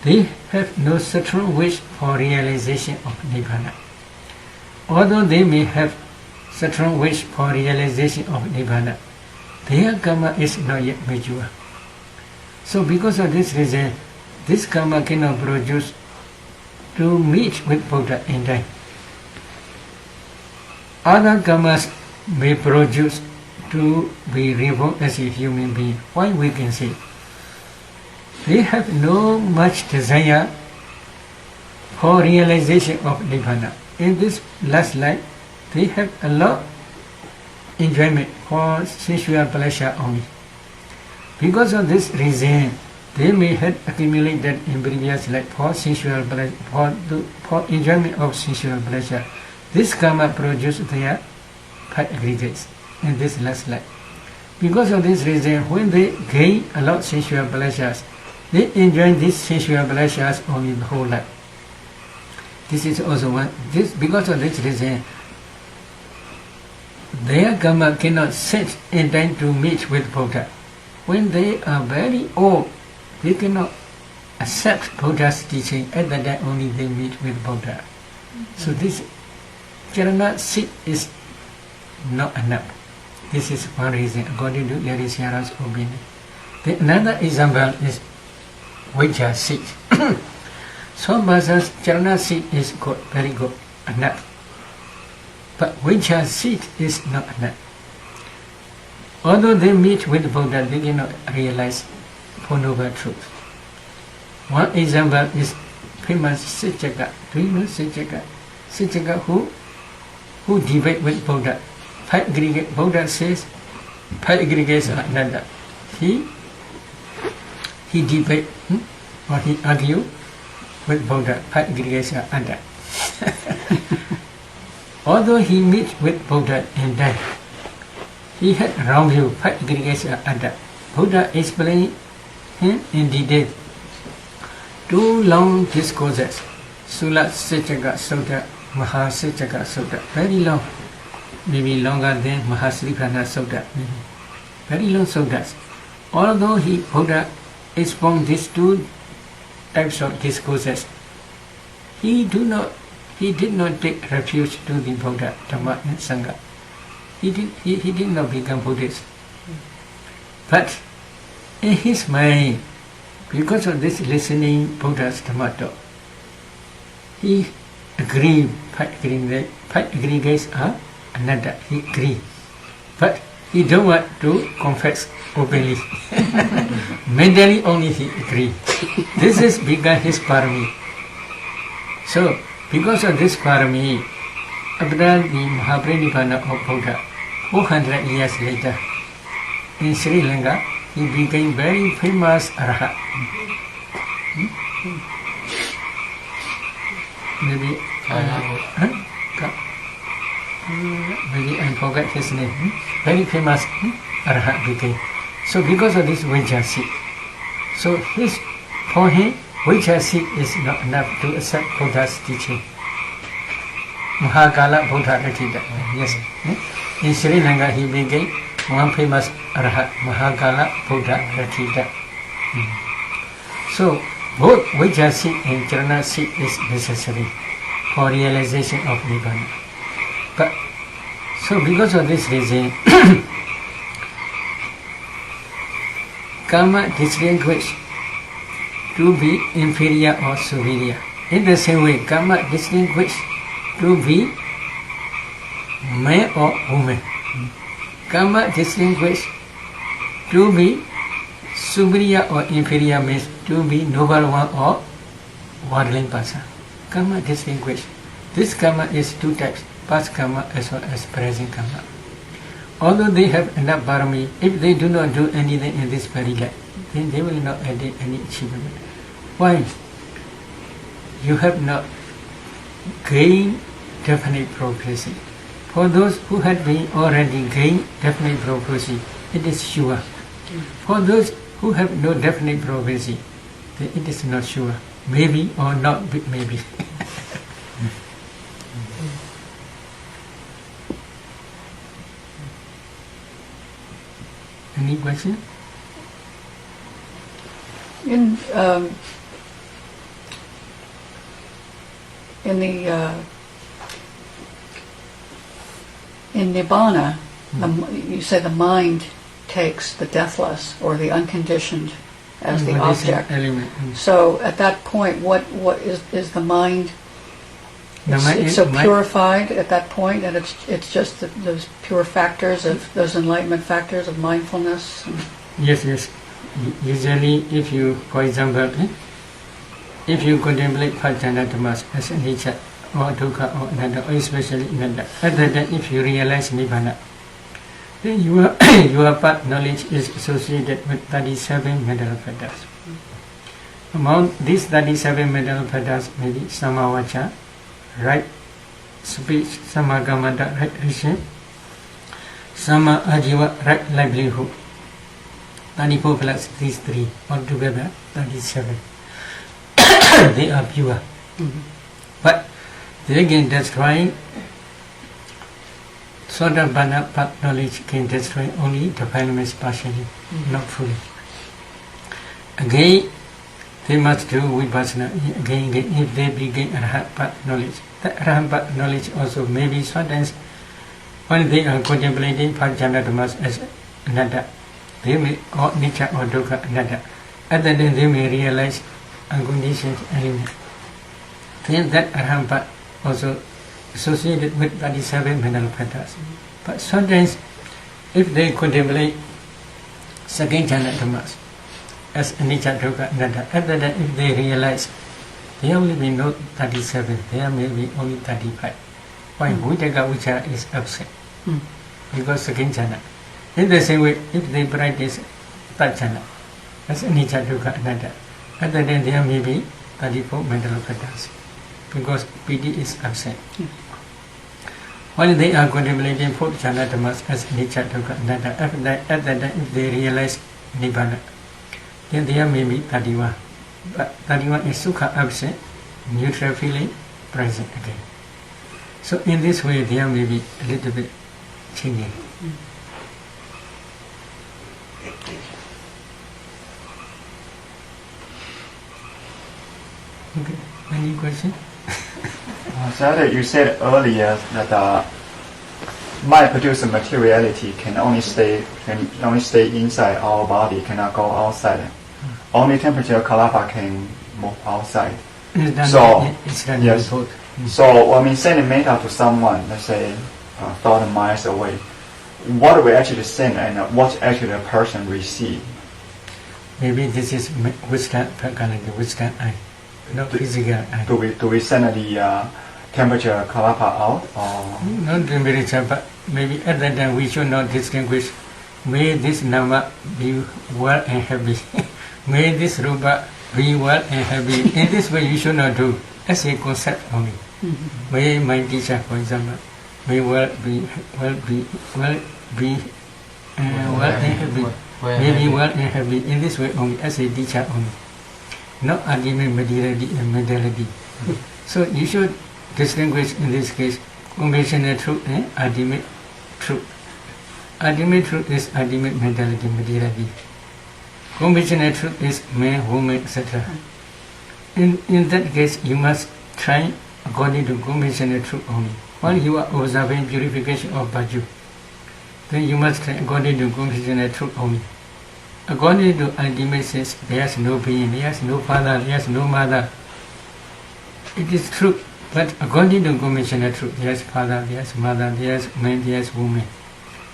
they have no strong wish for realization of nibbana. Although they may have strong wish for realization of nibbana, their karma is not yet mature. So because of this reason, this karma cannot produce to meet with Buddha in time. Other karmas may produce to be reborn as a human being. Why we can say? They have no much desire for realization of Nibbana. In this last life, they have a lot enjoyment for sensual pleasure only. Because of this reason, they may have accumulated in previous life for sensual pleasure, for enjoyment of sensual pleasure. This karma produces their five aggregates in this last life. Because of this reason, when they gain a lot of sensual pleasures, they enjoy these sensual pleasures only the whole life. This is also one. Because of this reason, their karma cannot set in time to meet with Buddha. When they are very old, they cannot accept Buddha's teaching. At that time only they meet with Buddha. So this charana seed is not enough. This is one reason according to Lady Sayadaw's opinion. Another example is vajja seed. Some persons charana seed is good, very good, enough. But vajja seed is not enough. Although they meet with Buddha, they cannot realize Four Noble Truths. One example is famous Sijaka. Do you know Sijaka? Sijaka who debate with Buddha. Five aggregate, Buddha says five aggregates are another. He debate or he argue with Buddha. Five aggregates are another. Although he meets with Buddha and died, he had wrong view. Five aggregates are another. Buddha explained him in detail. Two long discourses, Sula Sijaka Sutta, Maha Sijaka Sutta, very long, maybe longer than Mahasripana Sutta, very long suttas. Although Buddha explained these two types of discourses, he did not take refuge to the Buddha, Dhamma and Sangha. He did not become Buddhist. But in his mind, because of this listening Buddha's Dhamma talk, he agreed five aggregates are another. He agreed. But he don't want to confess openly. Mentally only he agreed. This is become his parami. So, because of this parami, after the Mahapranibbana of Buddha, 400 years later, in Sri Lanka, he became very famous Arhat. Maybe I forgot his name. Very famous Arhat became. So because of this vajja seed, so for him, vajja seed is not enough to accept Buddha's teaching. Mahakala Buddha Ratita. Yes. In Sri Lanka, he became one famous Arhat, Mahakala Buddha Ratita. So, both vajja seed and charana seed is necessary for realization of Nibbana. But, so because of this reason, karma distinguishes to be inferior or superior. In the same way, karma distinguishes to be man or woman. Karma distinguishes to be superior or inferior means to be noble one or worldling person. Karma distinguishes. This karma is two types, past karma as well as present karma. Although they have enough parami, if they do not do anything in this very life, then they will not attain any achievement. Why? You have not gained definite progress. For those who had been already gained definite prophecy, it is sure. For those who have no definite prophecy, then it is not sure. Maybe or not maybe. Any question? In Nibbana, you say the mind takes the deathless or the unconditioned as the object. Element. So at that point, what is the mind? It's so mind, purified at that point, and it's just those pure factors of those enlightenment factors of mindfulness. Yes. Usually, if you, for example, if you contemplate Pajanattamas as a nature or dukkha or anatta, or especially anatta, other than if you realize nibbana, then your path knowledge is associated with 37 mental fetters. Among these 37 mental fetters may be samavacha, right speech, samagamanta, right action, sama ajiva, right livelihood. 34 plus these three altogether 37. They are pure. But they can destroy Sotapanna path knowledge can destroy only defilements partially, not fully. Again, they must do vipassana again. If they begin Arhat path knowledge, the Arhat path knowledge also may be sometimes when they are contemplating Pajanattamas as anatta, they may or nature or dukkha anatta. Other than they may realize unconditioned element. Then that Arhat path also associated with 37 mental fetters. But sometimes, if they contemplate second Janatamas as anicca dukkha anatta, other than if they realize there will be no 37, there may be only 35. Why? Vitakka vichara is absent. Because second jhana. In the same way, if they practice third jhana as anicca dukkha anatta, other than there may be 34 mental fetters. Because PD is absent. While they are contemplating fourth Janatamas as anicca dukkha anatta, after that, if they realize nibbana, then there may be 31. But 31 is sukha absent, neutral feeling present again. So in this way, there may be a little bit changing. Okay, any question? Sayadaw, you said earlier that mind produced materiality can only stay inside our body, cannot go outside. Only temperature kalapa can move outside. It's done yes. both. So when we send metta to someone, let's say 1,000 miles away, what we actually send and what actually the person receive? Maybe this is wisdom, wisdom eye, not physical eye. Do we send the temperature kalapa out? Or? Not temperature, but maybe other than we should not distinguish. May this nama be well and happy. May this rupa be well and happy. In this way, you should not do as a concept only. May my teacher, for example, may well and happy. May be well and happy. In this way only, as a teacher only. Not ultimate materiality and mentality. So you should distinguish in this case conventional truth and ultimate truth. Ultimate truth is ultimate mentality, materiality. Conventional truth is man, woman, etc. In that case, you must try according to conventional truth only. While you are observing purification of virtue, then you must try according to conventional truth only. According to ultimate sense, there is no being, there is no father, there is no mother. It is true, but according to conventional truth, there is father, there is mother, there is man, there is woman.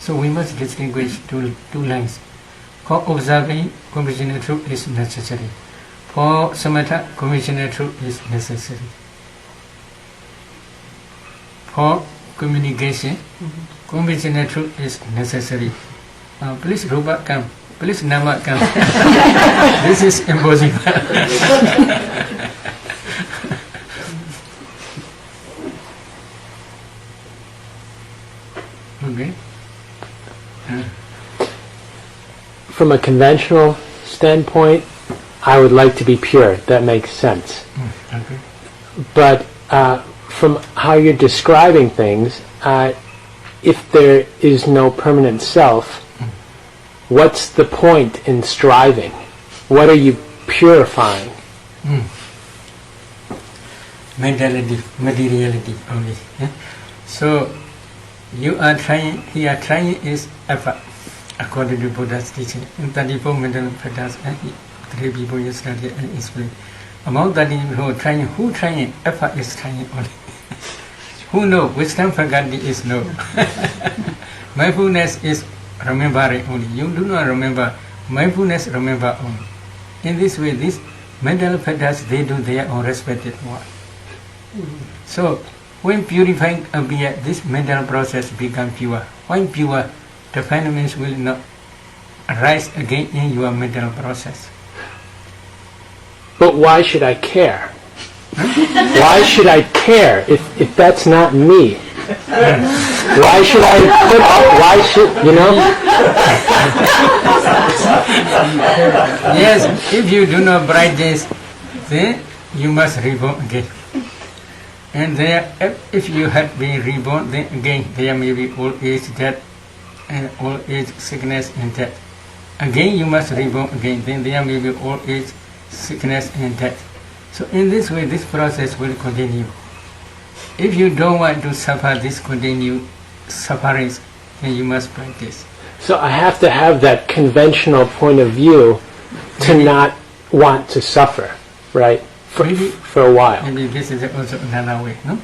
So we must distinguish two lines. For observing, conventional truth is necessary. For samatha, conventional truth is necessary. For communication, conventional truth is necessary. Please Rupa come. Please Nama come. This is impossible. Okay. From a conventional standpoint, I would like to be pure. That makes sense. Okay. But from how you're describing things, if there is no permanent self, what's the point in striving? What are you purifying? Mentality, materiality only. So you are trying, here trying is effort, according to Buddha's teaching. In 34 mental factors, 3 people yesterday and explained. Among 30 people trying, who trying? Effort is trying only. Who know? Wisdom faculty is no. Mindfulness is remembering only. You do not remember. Mindfulness remember only. In this way, these mental factors, they do their own respected work. So, when purifying appears, this mental process becomes pure. When pure, the fundamentals will not arise again in your mental process. But why should I care? Why should I care if that's not me? Why should I put up? Why should, you know? Yes, if you do not bright this, then you must reborn again. And there, if you have been reborn, then again there may be old age, death, and old age, sickness, and death. Again you must reborn again, then there may be old age, sickness, and death. So in this way, this process will continue. If you don't want to suffer this continued sufferings, then you must practice. So I have to have that conventional point of view to not want to suffer, right? For a while. Maybe this is also another way, no?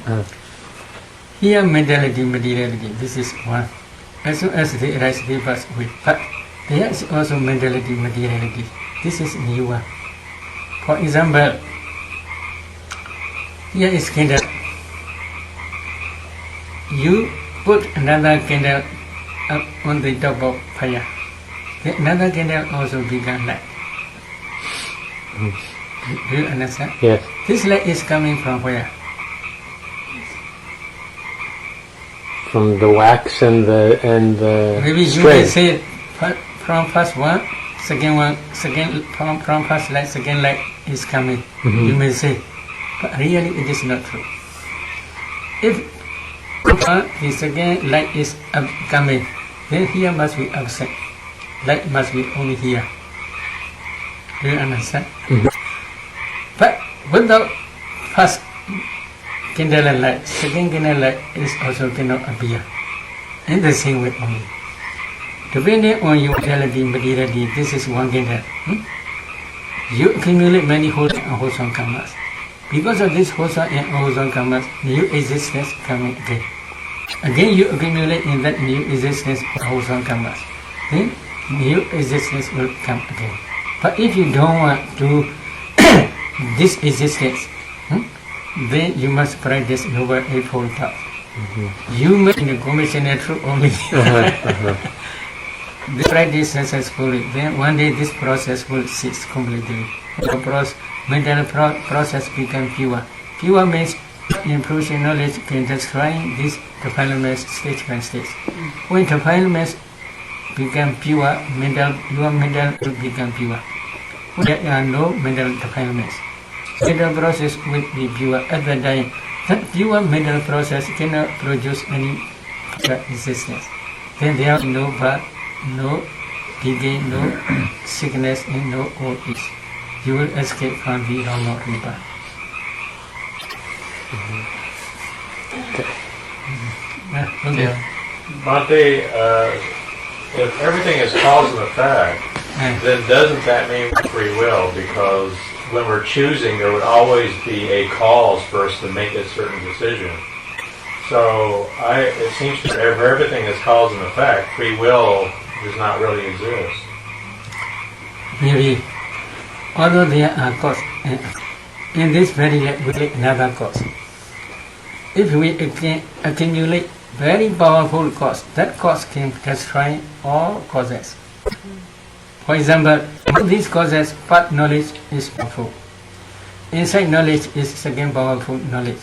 Here, mentality, materiality, this is one. As soon as they arise, they pass away. But there is also mentality, materiality. This is new one. For example, here is candle. You put another candle up on the top of fire. Then another candle also began light. Do you understand? Yes. This light is coming from where? From the wax and the Maybe you string. may say from first one, second from first light, second light is coming. You may say, but really it is not true. If the second light is coming, then here must be absent. Light must be only here. Do you understand? But without first candle and light, second candle light is also cannot appear. In the same way only. Depending on your reality, materiality, this is one candle. You accumulate many wholesome and wholesome karmas. Because of this wholesome and wholesome karmas, new existence coming again. Again you accumulate in that new existence wholesome karmas. Then new existence will come again. But if you don't want to this existence, then you must practice Noble Eightfold Path. You make the commissioner true only. This practice successfully, then one day this process will cease completely. The mental process become pure. Pure means improves your knowledge can destroy this defilements stage by stage. When defilements become pure, your mental will become pure. There are no mental defilements. Mental process will be pure at the time. That pure mental process cannot produce any existence. Then there are no birth, no decay, no sickness, and no old age. You will escape from the wrong or rebirth. Okay. Bhante, if everything is cause and effect, then doesn't that mean free will? Because when we're choosing, there would always be a cause for us to make a certain decision. So it seems to me if everything is cause and effect, free will does not really exist. Maybe, although there are causes, in this very way, another cause. If we accumulate very powerful cause, that cause can destroy all causes. For example, these causes, part knowledge is powerful. Insight knowledge is second powerful knowledge.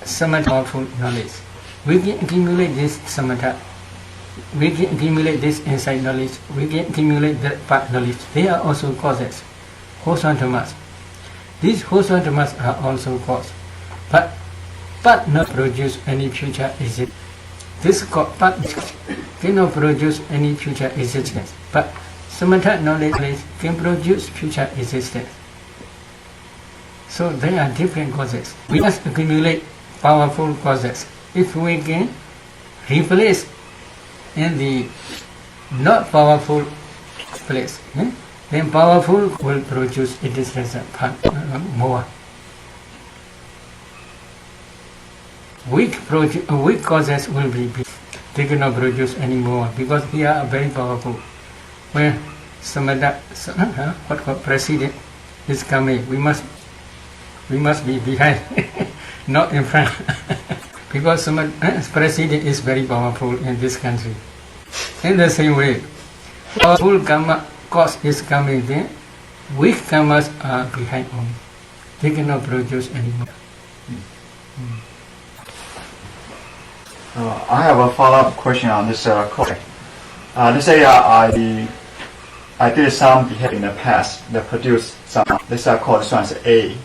Some powerful knowledge. We can accumulate this samatha. We can accumulate this insight knowledge. We can accumulate that part knowledge. They are also causes. Wholesome dhammas. These wholesome dhammas are also cause. But not produce any future existence. This part cannot produce any future existence. But samatha knowledge can produce future existence. So they are different causes. We must accumulate powerful causes. If we can replace in the not powerful place, then powerful will produce its result more. Weak causes will be they cannot produce any more because they are very powerful. When samatha, what called president is coming, we must be behind, not in front, because president is very powerful in this country. In the same way, powerful karma cause is coming there, weak karmas are behind only. They cannot produce any more. I have a follow-up question on this question. Let's say I did some behavior in the past that produced some, let's say I call this one as A.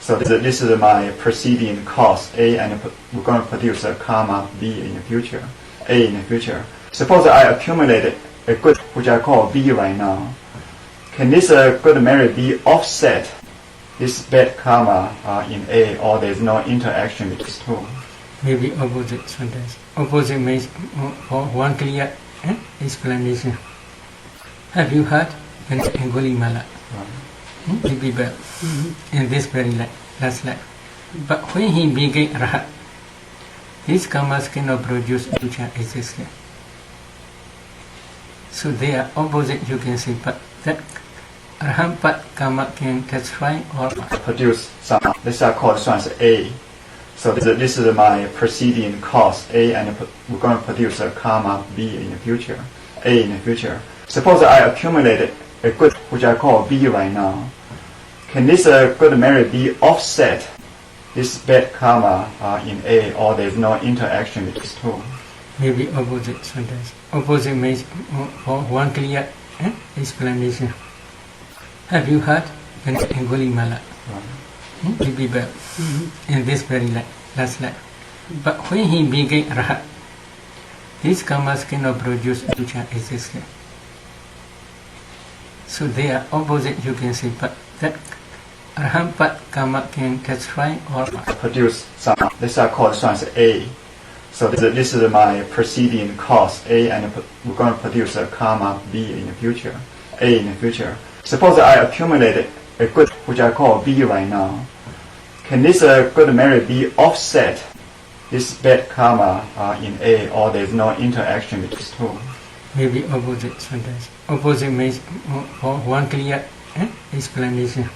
So this is my preceding cause A, and we're going to produce a karma B in the future, A in the future. Suppose I accumulated a good, which I call B right now. Can this good merit be offset this bad karma in A, or there's no interaction between these two? Maybe opposite sometimes. Opposite means one clear explanation. Have you heard in Angulimala? He be bad in this very last life. But when he became Rahat, his karmas cannot produce future existence. So they are opposite, you can say, but that Arhampat karma can testify or produce some, let's say I call this one as A. So this is my preceding cause A, and we're going to produce a karma B in the future, A in the future. Suppose I accumulated a good, which I call B right now. Can this good merit be offset this bad karma in A, or there's no interaction between these two? Maybe opposite sometimes. Opposite means one clear explanation. Have you heard in Angulimala? He be bad in this very last life. But when he became Rahat, his karmas cannot produce future existence. So they are opposite, you can say, but that Arhampat karma can testify or produce some, let's say I call this one as A. So this is my preceding cause A, and we're going to produce a karma B in the future, A in the future. Suppose I accumulated a good, which I call B right now. Can this good merit be offset this bad karma in A, or there's no interaction between these two? Maybe opposite sometimes. Opposite means one clear explanation.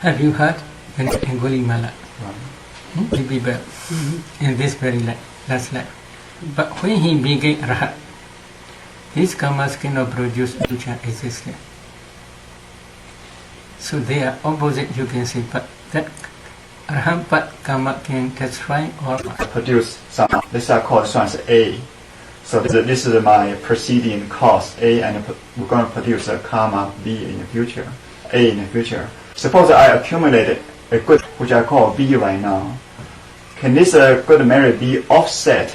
Have you heard in Angulimala? He be bad in this very last life. But when he became Rahat, his karmas cannot produce future existence. So they are opposite, you can say, but that Arhampat karma can testify or produce some, let's say I call this one as A. So this is my preceding cause A, and we're going to produce a karma B in the future, A in the future. Suppose I accumulated a good, which I call B right now. Can this good merit be offset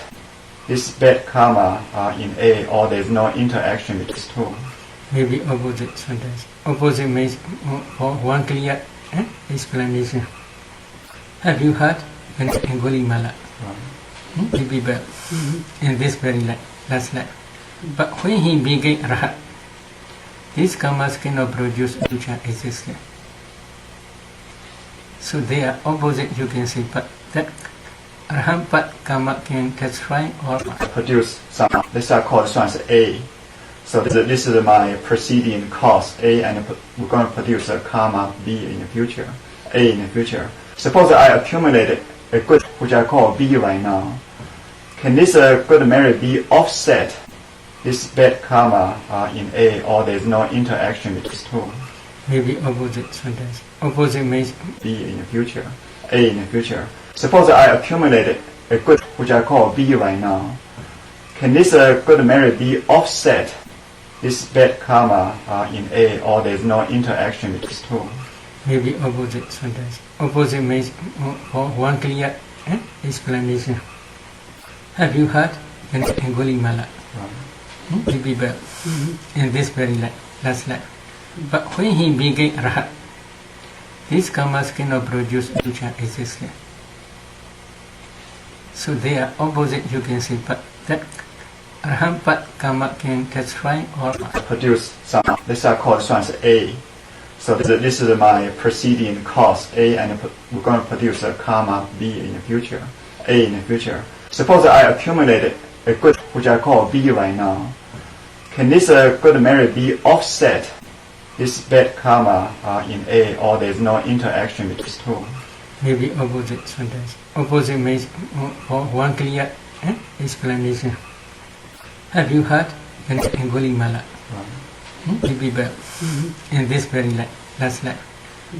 this bad karma in A, or there's no interaction between these two? Maybe opposite sometimes. Opposite means one clear explanation. Have you heard in Angulimala? He be bad in this very last life. But when he became Rahat, his karmas cannot produce future existence. So they are opposite, you can say, but that Arhampat karma can testify or produce some, let's say I call this one as A. So this is my preceding cause A, and we're going to produce a karma B in the future, A in the future. Suppose I accumulated a good, which I call B right now. Can this good merit be offset this bad karma in A, or there's no interaction between these two? Maybe opposite sometimes. Opposite means B in the future, A in the future. Suppose I accumulated a good, which I call B right now, can this good merit be offset this bad karma in A, or there's no interaction with these two? Maybe opposite sometimes. Opposite means for one clear explanation. Have you heard in Angulimala? He be well in this very last life. But when he became Rahat, these karmas cannot produce future existence. So they are opposite, you can say, but that Arhampat karma can satisfy or produce some. This are called this one as A. So this is my preceding cause A, and we're going to produce a karma B in the future. A in the future. Suppose I accumulated a good, which I call B right now. Can this good merit be offset this bad karma in A, or there's no interaction with these two? Maybe opposite sometimes. Opposite means for one clear explanation. Have you heard in Angulimala? He be well in this very last life.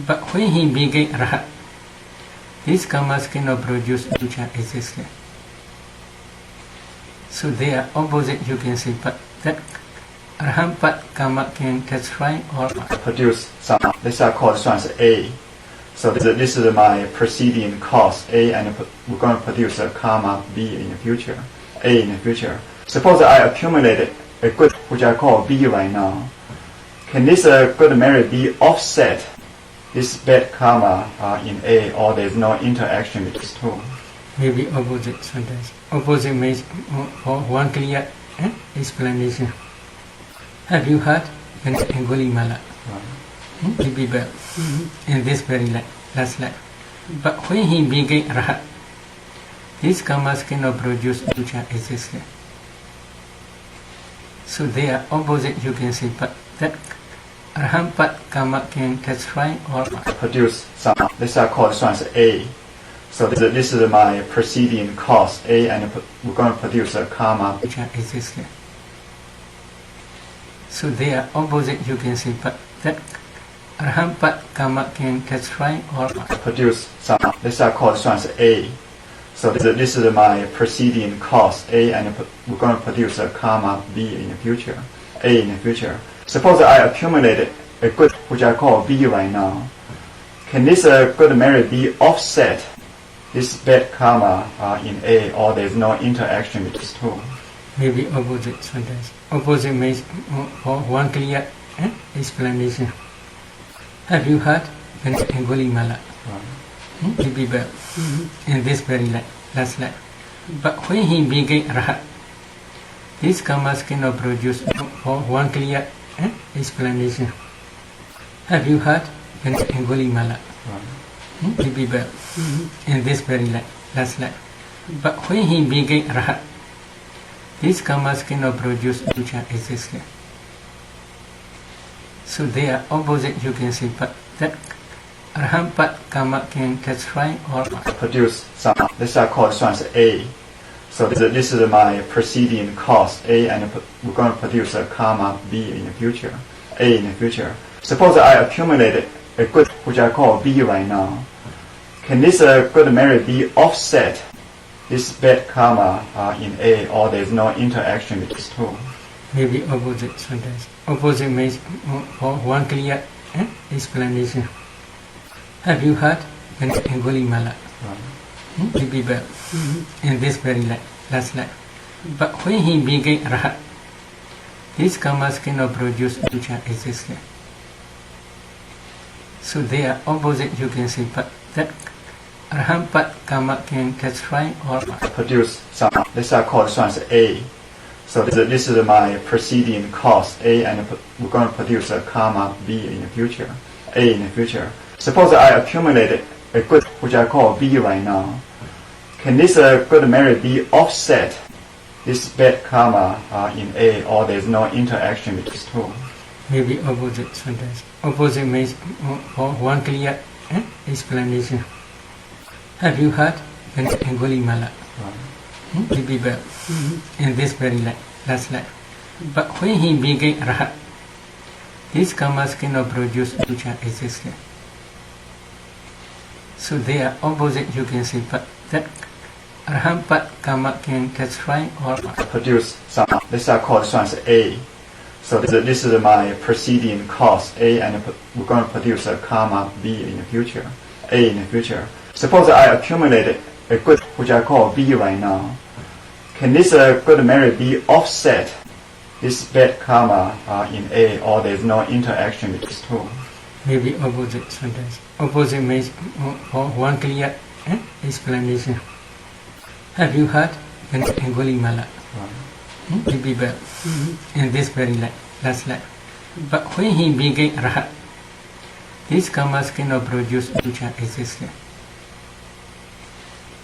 But when he became Rahat, these karmas cannot produce future existence. So they are opposite, you can say, but that Arhampat karma can satisfy or produce some. This are called this one as A. So this is my preceding cause A, and we're going to produce a karma B in the future. A in the future. Suppose I accumulated a good, which I call B right now. Can this good merit be offset this bad karma in A, or there's no interaction with these two? Maybe opposite sometimes. Opposite means for one clear explanation. Have you heard in Angulimala? He be well in this very last life. But when he became Rahat, these karmas cannot produce future existence. So they are opposite, you can say, but that Arhampat karma can satisfy or produce some. This are called this one as A. So this is my preceding cause A, and we're going to produce a karma future existence. So they are opposite, you can say, but that Arhampat karma can satisfy or produce some. This are called this one as A. So this is my preceding cause A, and we're going to produce a karma B in the future. A in the future. Suppose I accumulated a good, which I call B right now. Can this good merit be offset this bad karma in A, or there's no interaction with these two? Maybe opposite sometimes. Opposite means for one clear explanation. Have you heard in Angulimala? He be well in this very last life. But when he became Rahat, these karmas cannot produce for one clear explanation. Have you heard in Angulimala? He be well in this very last life. But when he became Rahat, these karmas cannot produce future existence. So they are opposite, you can say, but that Arhampat karma can satisfy or produce some. This are called this one as A. So this is my preceding cause A, and we're going to produce a karma B in the future. A in the future. Suppose I accumulated a good, which I call B right now. Can this good merit be offset this bad karma in A, or there's no interaction with these two? Maybe opposite sometimes. Opposite means for one clear explanation. Have you heard in Angulimala? He be well in this very last life. But when he became Rahat, these karmas cannot produce future existence. So they are opposite, you can say, but that Arhampat karma can satisfy or produce some. This are called this one as A. So this is my preceding cause A, and we're going to produce a karma B in the future. A in the future. Suppose I accumulated a good, which I call B right now. Can this good merit be offset this bad karma in A, or there's no interaction with these two? Maybe opposite sometimes. Opposite means for one clear explanation. Have you heard in Angulimala? He be well in this very last life. But when he became Rahat, these karmas cannot produce future existence. So they are opposite, you can say, but that Arhampat karma can destroy or produce some, this are called this one is A. So this is my preceding cause A, and we're going to produce a karma B in the future, A in the future. Suppose I accumulated a good which I call B right now. Can this good merit be offset this bad karma in A, or there's no interaction with these two? maybe opposite sometimes. Opposite means one clear explanation. Have you heard Angulimala? He be well in this very last life. But when he became Rahat, these karmas cannot produce future existence.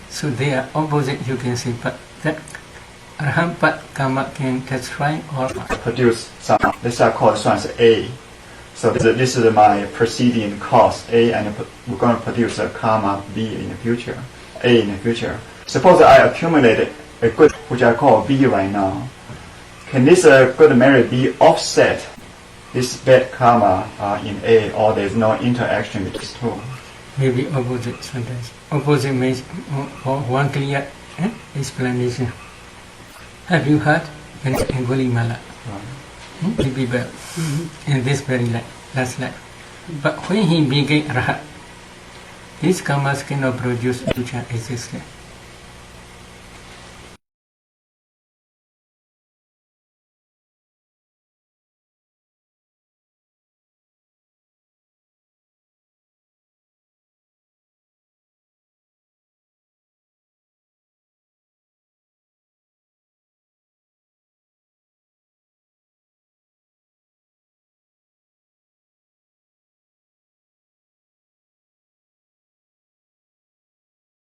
So they are opposite, you can say, but that Arhampat karma can destroy or produce some, this are called this one is A. So this is my preceding cause A, and we're going to produce a karma B in the future, A in the future. Suppose I accumulated a good which I call B right now. Can this good merit be offset this bad karma in A, or there's no interaction with these two? maybe opposite sometimes. Opposite means one clear explanation. Have you heard Angulimala? He be well in this very last life. But when he became Rahat, these karmas cannot produce future existence.